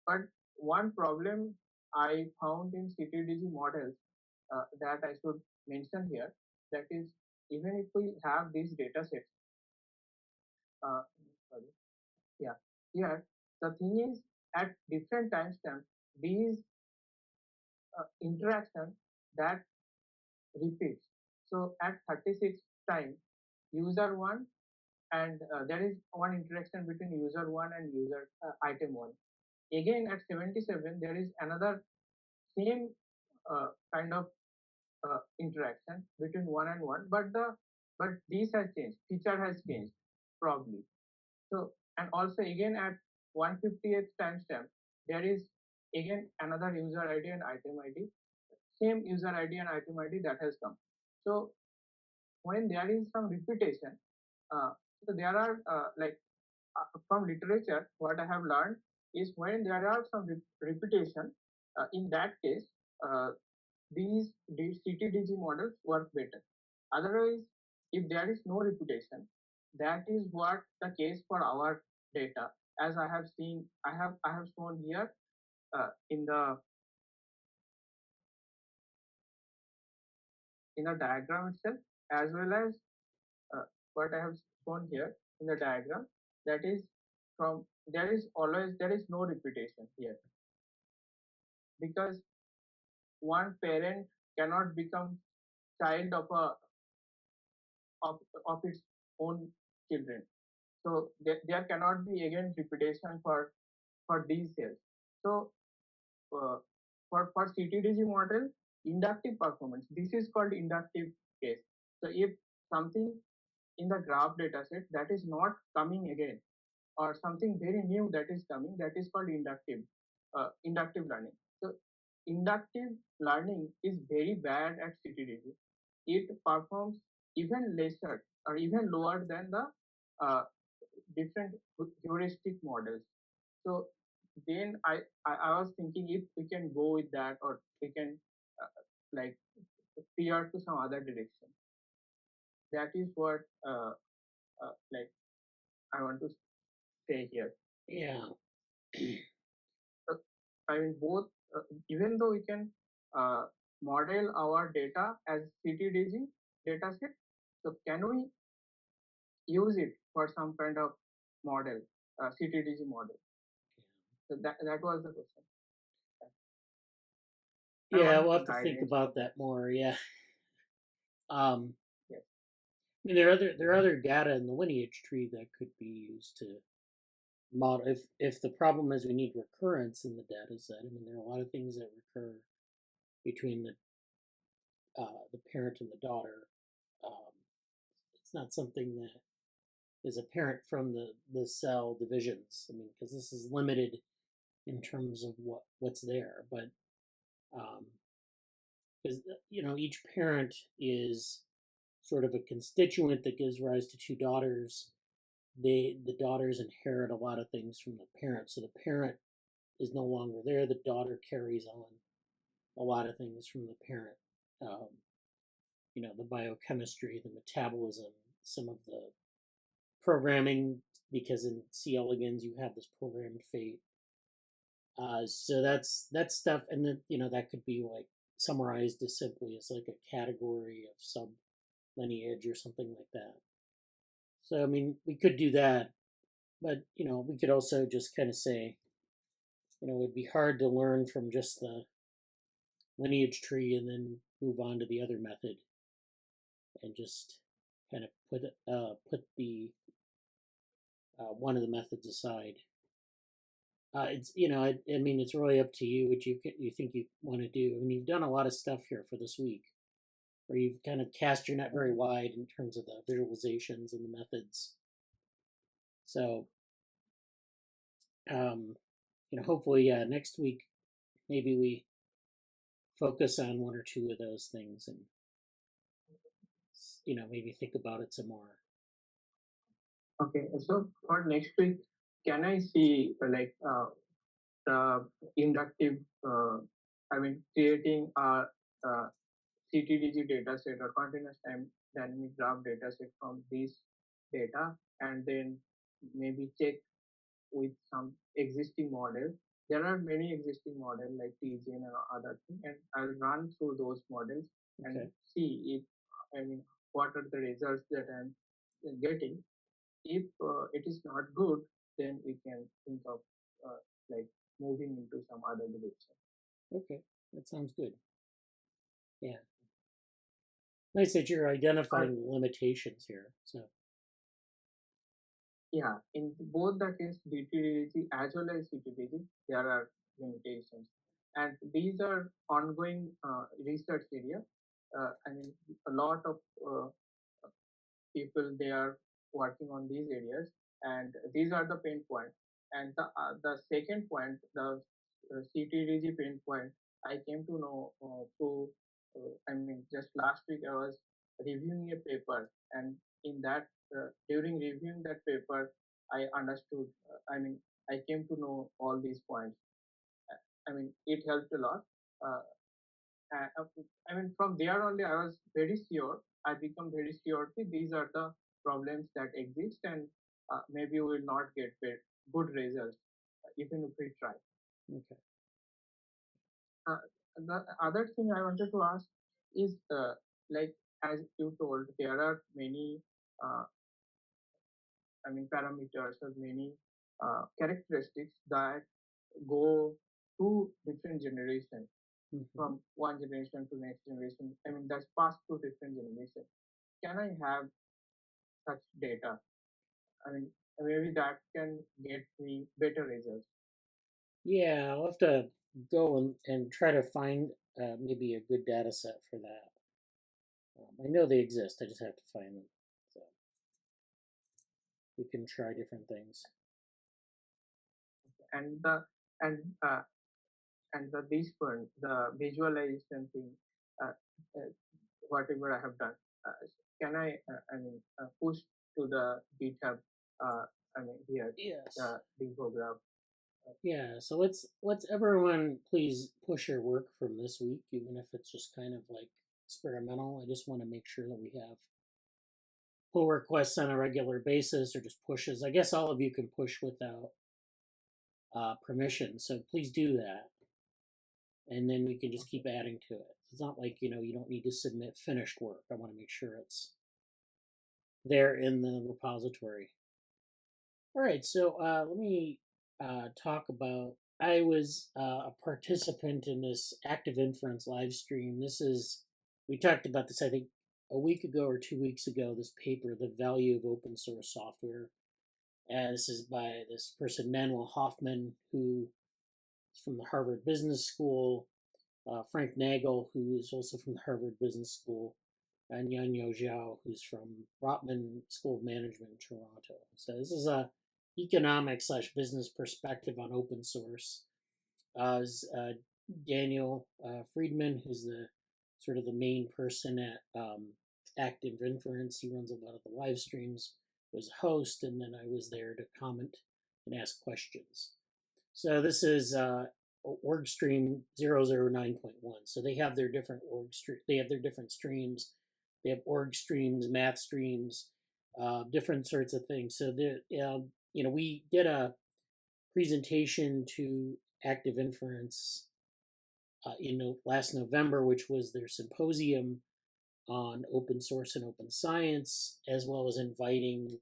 But one problem I found in CTDG models that I should mention here, that is, even if we have these datasets, here the thing is, at different timestamps, these interaction that repeats. So at 36 time, user 1, and there is one interaction between user 1 and user item 1. Again at 77, there is another same kind of interaction between 1 and 1, but this has changed, feature has changed probably. So, and also again at 158th timestamp, there is again another user ID and item ID, same user ID and item ID that has come. So when there is some repetition, so there are from literature, what I have learned is when there are some repetition, in that case, these CTDG models work better. Otherwise, if there is no repetition, that is what the case for our data. As I have seen, I have shown here in the diagram itself, as well as what I have shown here in the diagram. That is, from there is no repetition here, because one parent cannot become child of its own children. So there cannot be again repetition for these cells. So for CTDG model, inductive performance, this is called inductive case. So if something in the graph dataset that is not coming again, or something very new that is coming, that is called inductive learning. So inductive learning is very bad at CTDG. It performs even lesser or even lower than the different heuristic models. So then I was thinking if we can go with that, or we can like steer to some other direction. That is what like I want to say here. Yeah. Both, even though we can model our data as CTDG dataset, so can we use it for some kind of model, CTDG model? So that was the question. Yeah, we'll have to think about that more. Yeah. Yes. I mean, there are other data in the lineage tree that could be used to model. If the problem is we need recurrence in the data set, I mean, there are a lot of things that recur between the parent and the daughter. It's not something that is apparent from the cell divisions. I mean, because this is limited in terms of what's there, but because each parent is sort of a constituent that gives rise to two daughters. The daughters inherit a lot of things from the parent, so the parent is no longer there. The daughter carries on a lot of things from the parent. The biochemistry, the metabolism, some of the programming, because in C. elegans you have this programmed fate. So that's stuff, and then that could be like summarized as simply as like a category of lineage or something like that. So, I mean, we could do that, but, we could also just kind of say, it would be hard to learn from just the lineage tree and then move on to the other method and just kind of put the one of the methods aside. It's I mean, it's really up to you what you think you want to do. I mean, you've done a lot of stuff here for this week, where you've kind of cast your net very wide in terms of the visualizations and the methods. So, hopefully, next week maybe we focus on one or two of those things and maybe think about it some more. Okay, so for next week, can I see the inductive, creating a CTDG dataset or continuous time dynamic graph dataset from this data, and then maybe check with some existing model. There are many existing models like TGN and other things, and I'll run through those models and see if, what are the results that I'm getting. If it is not good, then we can think of moving into some other direction. Okay, that sounds good. Yeah. Nice that you're identifying limitations here. So. Yeah, in both the case, DTDG as well as CTDG, there are limitations. And these are ongoing research area. A lot of people, they are working on these areas, and these are the pain points. And the second point, the CTDG pain point, I came to know through, just last week I was reviewing a paper, and in that, during reviewing that paper, I understood, I came to know all these points. It helped a lot. From there only, I was very sure. I become very sure that these are the problems that exist, and maybe we will not get good results even if we try. Okay. The other thing I wanted to ask is, as you told, there are many, parameters or many characteristics that go to different generations. From one generation to next generation. That's passed through different generations. Can I have such data? Maybe that can get me better results. Yeah, I'll have to go and try to find maybe a good data set for that. I know they exist. I just have to find them. So we can try different things. And this one, the visualization thing, whatever I have done, can I push to the GitHub? Here, yes. The DevoGraph. Yeah, so let's everyone please push your work from this week, even if it's just kind of like experimental. I just want to make sure that we have pull requests on a regular basis or just pushes. I guess all of you can push without permission, so please do that. And then we can just keep adding to it. It's not like, you don't need to submit finished work. I want to make sure it's there in the repository. All right, so let me talk about, I was a participant in this Active Inference live stream. We talked about this, I think, a week ago or 2 weeks ago, this paper, The Value of Open Source Software. And this is by this person, Manuel Hoffman, who is from the Harvard Business School, Frank Nagel, who is also from the Harvard Business School, and Yanyo Zhao, who's from Rotman School of Management in Toronto. So this is a economic/business perspective on open source. Daniel Friedman, who's the sort of the main person at Active Inference. He runs a lot of the live streams, was a host, and then I was there to comment and ask questions. So this is OrgStream 009.1. So they have their different different streams. They have org streams, math streams, different sorts of things. So we did a presentation to Active Inference in last November, which was their symposium on open source and open science, as well as inviting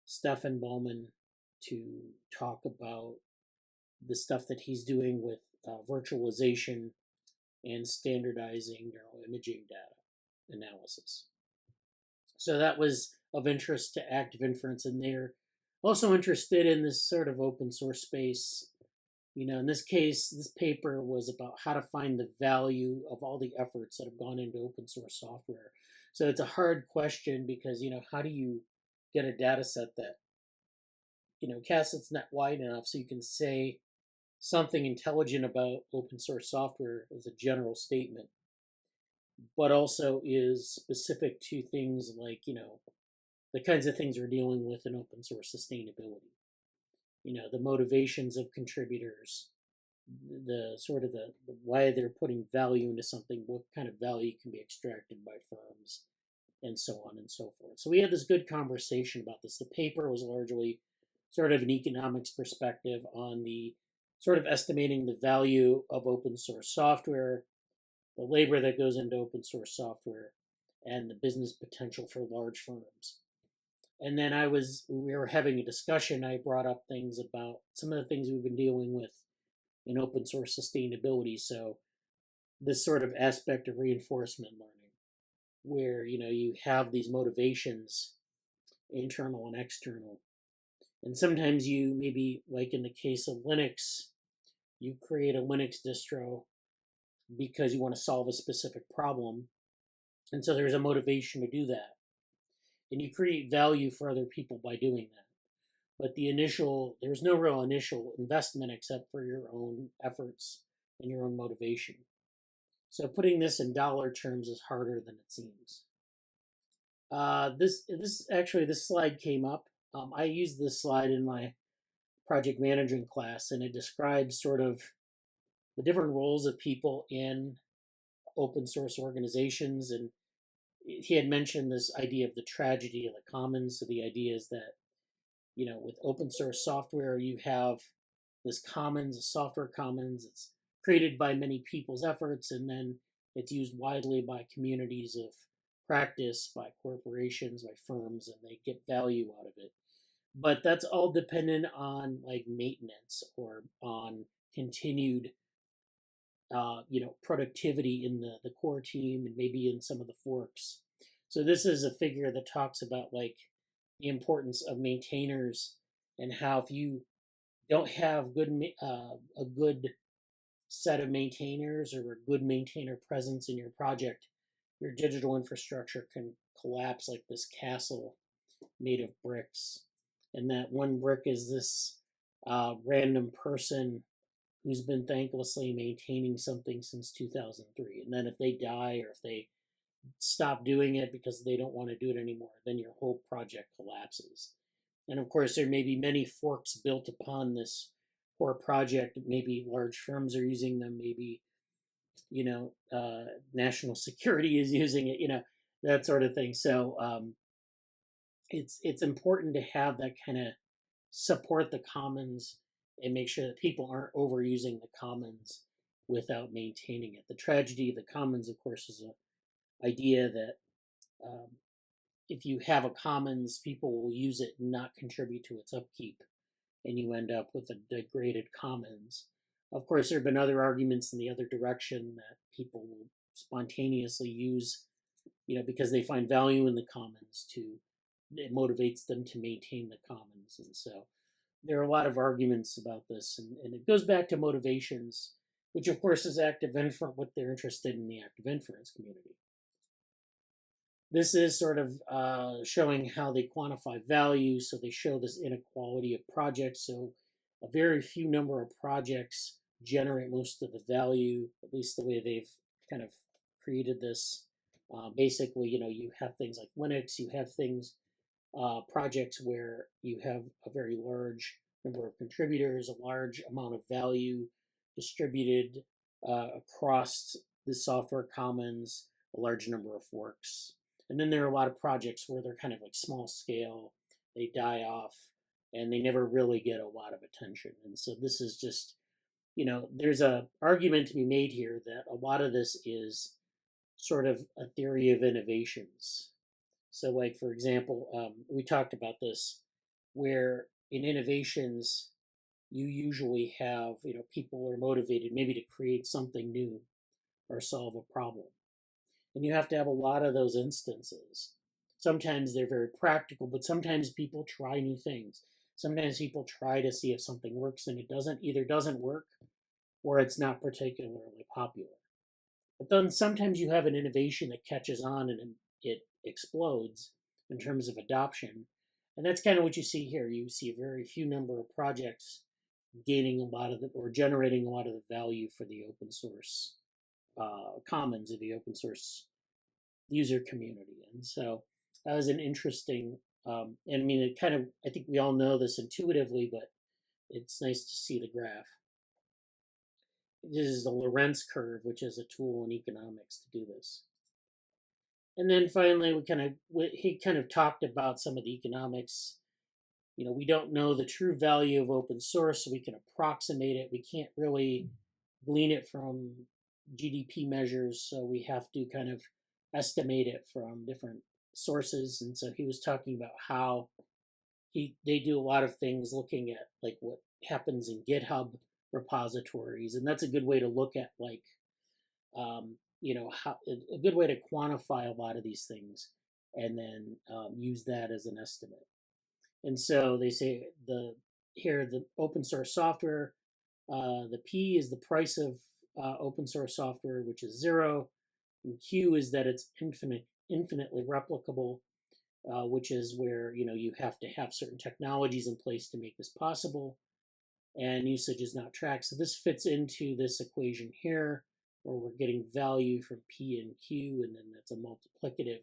Stefan Baumann to talk about the stuff that he's doing with virtualization and standardizing neuroimaging data analysis. So that was of interest to Active Inference, and they're also interested in this sort of open source space. In this case, this paper was about how to find the value of all the efforts that have gone into open source software. So it's a hard question because, how do you get a data set that, casts its net wide enough so you can say something intelligent about open source software as a general statement, but also is specific to things like, the kinds of things we're dealing with in open source sustainability. The motivations of contributors, the sort of the why they're putting value into something, what kind of value can be extracted by firms, and so on and so forth. So we had this good conversation about this. The paper was largely sort of an economics perspective on the sort of estimating the value of open source software, the labor that goes into open source software, and the business potential for large firms. And then we were having a discussion. I brought up things about some of the things we've been dealing with in open source sustainability. So this sort of aspect of reinforcement learning, where, you have these motivations, internal and external. And sometimes you maybe, like in the case of Linux, you create a Linux distro because you want to solve a specific problem. And so there's a motivation to do that. And you create value for other people by doing that. But there's no real initial investment except for your own efforts and your own motivation. So putting this in dollar terms is harder than it seems. This slide came up. I used this slide in my project management class, and it describes sort of the different roles of people in open source organizations. And he had mentioned this idea of the tragedy of the commons. So the idea is that, with open source software, you have this commons, a software commons. It's created by many people's efforts, and then it's used widely by communities of practice, by corporations, by firms, and they get value out of it. But that's all dependent on like maintenance or on continued productivity in the core team and maybe in some of the forks. So this is a figure that talks about like the importance of maintainers and how if you don't have a good set of maintainers or a good maintainer presence in your project, your digital infrastructure can collapse like this castle made of bricks. And that one brick is this random person who's been thanklessly maintaining something since 2003. And then if they die or if they stop doing it because they don't want to do it anymore, then your whole project collapses. And of course, there may be many forks built upon this core project. Maybe large firms are using them. Maybe, national security is using it, that sort of thing. So it's important to have that kind of support the commons and make sure that people aren't overusing the commons without maintaining it. The tragedy of the commons, of course, is an idea that if you have a commons, people will use it and not contribute to its upkeep, and you end up with a degraded commons. Of course, there have been other arguments in the other direction that people will spontaneously use, because they find value in the commons it motivates them to maintain the commons. And so there are a lot of arguments about this, and it goes back to motivations, which of course is active inference, what they're interested in the active inference community. This is sort of showing how they quantify value. So they show this inequality of projects. So a very few number of projects generate most of the value, at least the way they've kind of created this. Basically, you have things like Linux, you have projects where you have a very large number of contributors, a large amount of value distributed across the software commons, a large number of forks. And then there are a lot of projects where they're kind of like small scale, they die off, and they never really get a lot of attention. And so this is just, there's a argument to be made here that a lot of this is sort of a theory of innovations. So, like, for example, we talked about this, where in innovations, you usually have, people are motivated maybe to create something new or solve a problem. And you have to have a lot of those instances. Sometimes they're very practical, but sometimes people try new things. Sometimes people try to see if something works and it either doesn't work or it's not particularly popular. But then sometimes you have an innovation that catches on and it explodes in terms of adoption. And that's kind of what you see here. You see a very few number of projects gaining a lot of or generating a lot of the value for the open source commons of the open source user community. And so that was an interesting, and I mean, it kind of, I think we all know this intuitively, but it's nice to see the graph. This is the Lorenz curve, which is a tool in economics to do this. And then finally, he kind of talked about some of the economics. We don't know the true value of open source, so we can approximate it. We can't really glean it from GDP measures, so we have to kind of estimate it from different sources. And so he was talking about how they do a lot of things looking at like what happens in GitHub repositories, and that's a good way to look at like how a good way to quantify a lot of these things, and then use that as an estimate. And so they say the open source software, the P is the price of open source software, which is 0, and Q is that it's infinitely replicable, which is where you have to have certain technologies in place to make this possible, and usage is not tracked. So this fits into this equation here, where we're getting value from P and Q, and then that's a multiplicative.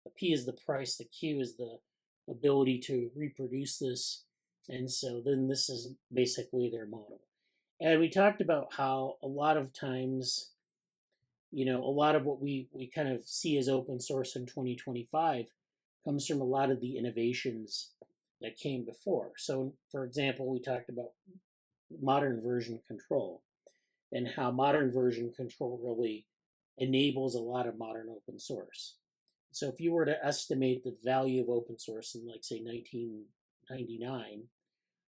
The P is the price, the Q is the ability to reproduce this, and so then this is basically their model. And we talked about how a lot of times, a lot of what we kind of see as open source in 2025 comes from a lot of the innovations that came before. So, for example, we talked about modern version control and how modern version control really enables a lot of modern open source. So if you were to estimate the value of open source in, like, say, 1999,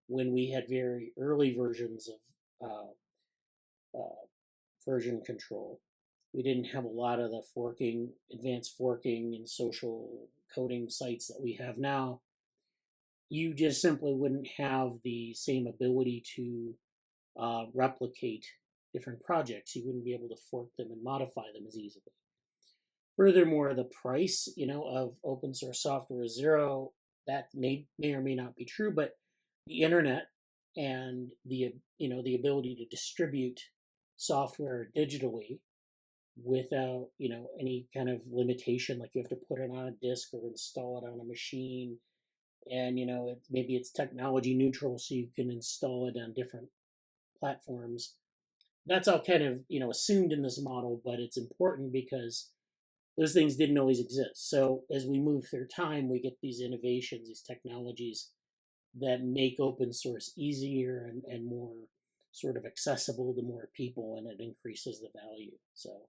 when we had very early versions of version control, we didn't have a lot of the advanced forking and social coding sites that we have now. You just simply wouldn't have the same ability to replicate different projects. You wouldn't be able to fork them and modify them as easily. Furthermore, the price, of open source software is 0. That may or may not be true, but the internet and the ability to distribute software digitally without any kind of limitation, like you have to put it on a disk or install it on a machine, and maybe it's technology neutral, so you can install it on different platforms. That's all kind of assumed in this model, but it's important because those things didn't always exist. So as we move through time, we get these innovations, these technologies that make open source easier and more sort of accessible to more people, and it increases the value. So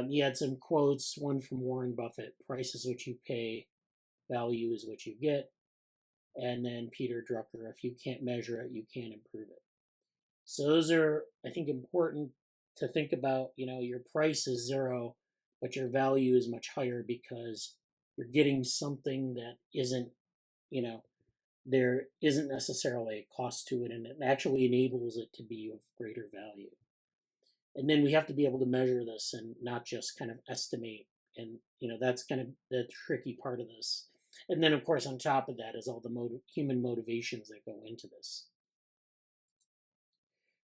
he had some quotes, one from Warren Buffett: price is what you pay, value is what you get. And then Peter Drucker: if you can't measure it, you can't improve it. So those are, I think, important to think about. Your price is 0, but your value is much higher because you're getting something that isn't, there isn't necessarily a cost to it, and it actually enables it to be of greater value. And then we have to be able to measure this and not just kind of estimate. And, that's kind of the tricky part of this. And then, of course, on top of that is all the human motivations that go into this.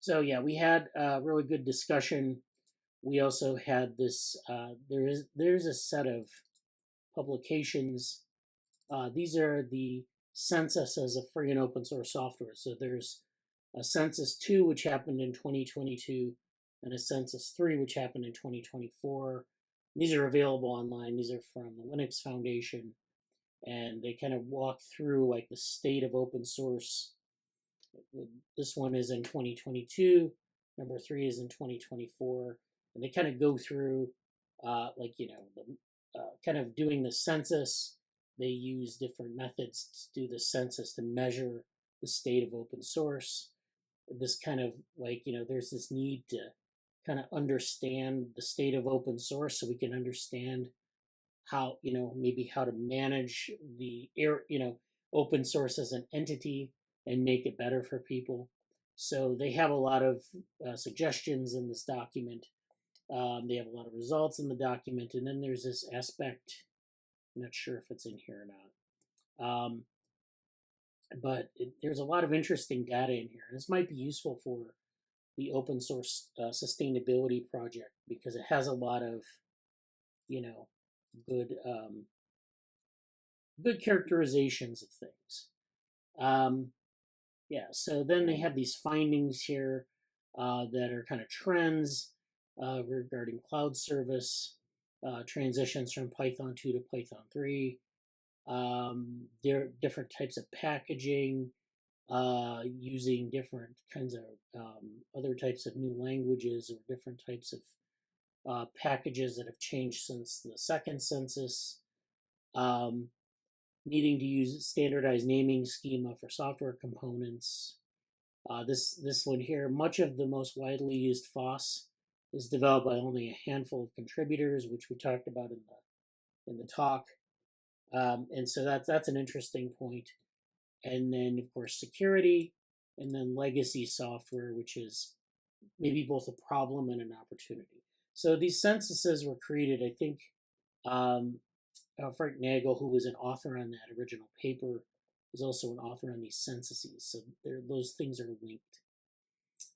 So, yeah, we had a really good discussion. We also had this, there's a set of publications. These are the censuses of free and open source software. So there's a Census 2, which happened in 2022, and a Census 3, which happened in 2024. These are available online. These are from the Linux Foundation, and they kind of walk through like the state of open source. This one is in 2022. Number 3 is in 2024. And they kind of go through like the kind of doing the census. They use different methods to do the census to measure the state of open source. This kind of like there's this need to kind of understand the state of open source so we can understand how maybe how to manage the open source as an entity and make it better for people. So they have a lot of suggestions in this document. They have a lot of results in the document, and then there's this aspect. I'm not sure if it's in here or not, but there's a lot of interesting data in here. And this might be useful for the open source sustainability project because it has a lot of good good characterizations of things. Yeah, so then they have these findings here that are kind of trends regarding cloud service, transitions from Python 2 to Python 3. There are different types of packaging, using different kinds of other types of new languages or different types of packages that have changed since the second census. Needing to use standardized naming schema for software components. This one here, much of the most widely used FOSS is developed by only a handful of contributors, which we talked about in the talk. And so that's an interesting point. And then of course security, and then legacy software, which is maybe both a problem and an opportunity. So these censuses were created, I think, Frank Nagel, who was an author on that original paper, is also an author on these censuses. So those things are linked.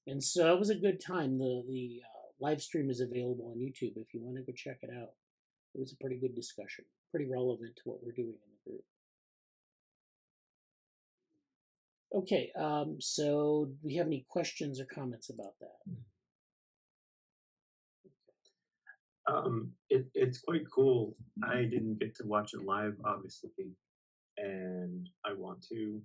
And so it was a good time. The live stream is available on YouTube if you want to go check it out. It was a pretty good discussion, pretty relevant to what we're doing in the group. Okay, so do we have any questions or comments about that? It's quite cool. I didn't get to watch it live, obviously, and I want to.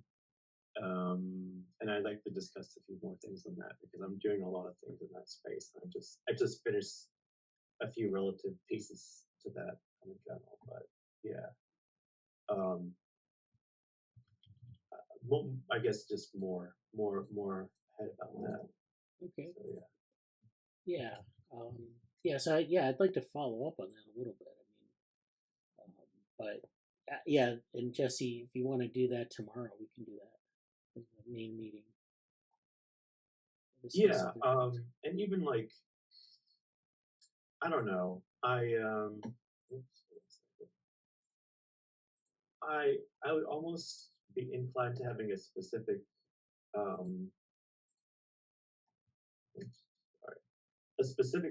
And I'd like to discuss a few more things on that because I'm doing a lot of things in that space. I just finished a few relative pieces to that in general, but yeah. Well, I guess just more ahead about that. Okay. So, yeah. Yeah. So I'd like to follow up on that a little bit. I mean, but yeah, and Jesse, if you want to do that tomorrow, we can do that as the main meeting. Yeah. And even like, I don't know. I would almost be inclined to having a specific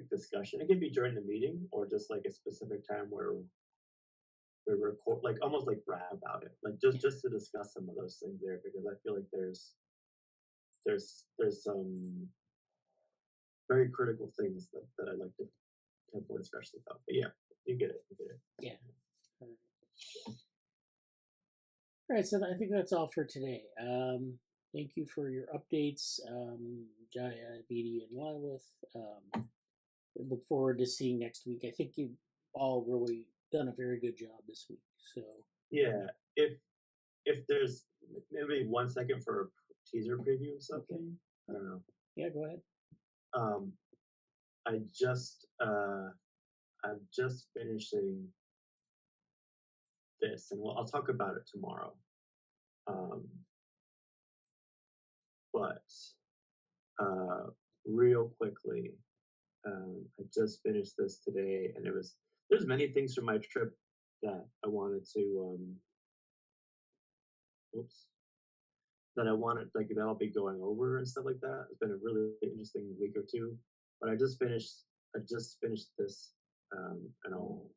discussion. It can be during the meeting or just like a specific time where we record, like almost like rap about it, like just to discuss some of those things there, because I feel like there's some very critical things that I'd like to have more discussion about. But yeah, you get it. Yeah. All right, so I think that's all for today. Thank you for your updates, Jaya, Vidhi, and Lalith. I look forward to seeing next week. I think you've all really done a very good job this week. So yeah, if there's maybe 1 second for a teaser preview or something. Okay. I don't know. Yeah, go ahead. I'm just finishing this, and I'll talk about it tomorrow. But real quickly, I just finished this today, and there's many things from my trip that I wanted to like that I'll be going over and stuff like that. It's been a really interesting week or two, but I just finished this, and I'll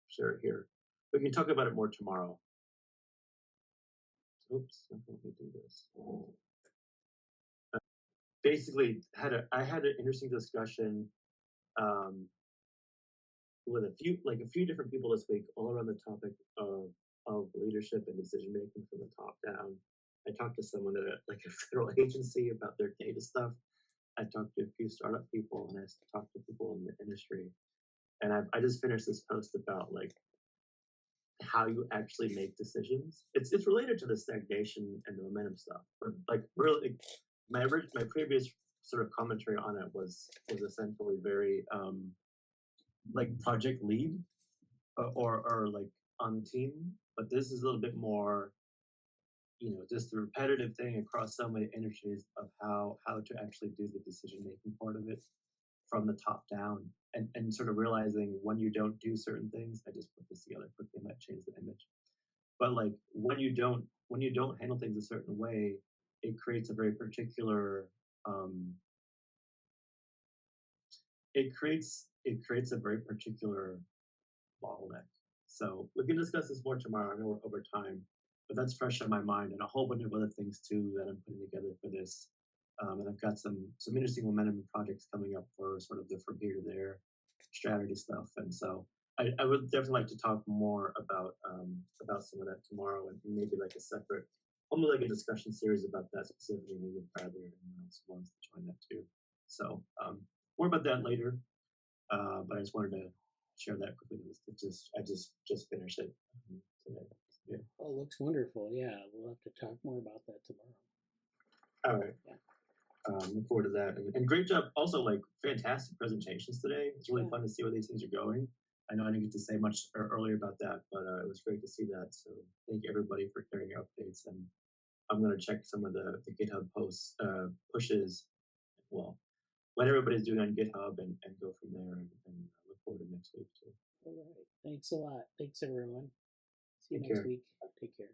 share it here. We can talk about it more tomorrow. Oops, let me do this. Basically, I had an interesting discussion with a few different people this week, all around the topic of leadership and decision making from the top down. I talked to someone at a federal agency about their data stuff. I talked to a few startup people, and I talked to people in the industry. and I just finished this post about like how you actually make decisions. It's related to the stagnation and the momentum stuff, but like really, my previous sort of commentary on it was essentially very like project lead or like on team, but this is a little bit more, you know, just the repetitive thing across so many industries of how to actually do the decision making part of it from the top down, and sort of realizing when you don't do certain things. I just put this together quickly, I might change the image, but like when you don't handle things a certain way, it creates a very particular it creates a very particular bottleneck. So we can discuss this more tomorrow. I know we're over time, but that's fresh on my mind, and a whole bunch of other things too that I'm putting together for this. And I've got some interesting momentum projects coming up for sort of the from here to there strategy stuff. And so I would definitely like to talk more about some of that tomorrow, and maybe like a separate, almost like a discussion series about that specifically, maybe with Bradley and some ones to join that too. So more about that later. But I just wanted to share that quickly. I just finished it today. Yeah. Oh, it looks wonderful. Yeah, we'll have to talk more about that tomorrow. All right. Yeah. Look forward to that. And great job. Also, like fantastic presentations today. It's really fun to see where these things are going. I know I didn't get to say much earlier about that, but it was great to see that. So thank you everybody for sharing your updates. And I'm going to check some of the GitHub posts, pushes, well, what everybody's doing on GitHub and go from there, and look forward to next week too. All right. Thanks a lot. Thanks everyone. See you Take next care. week. Take care.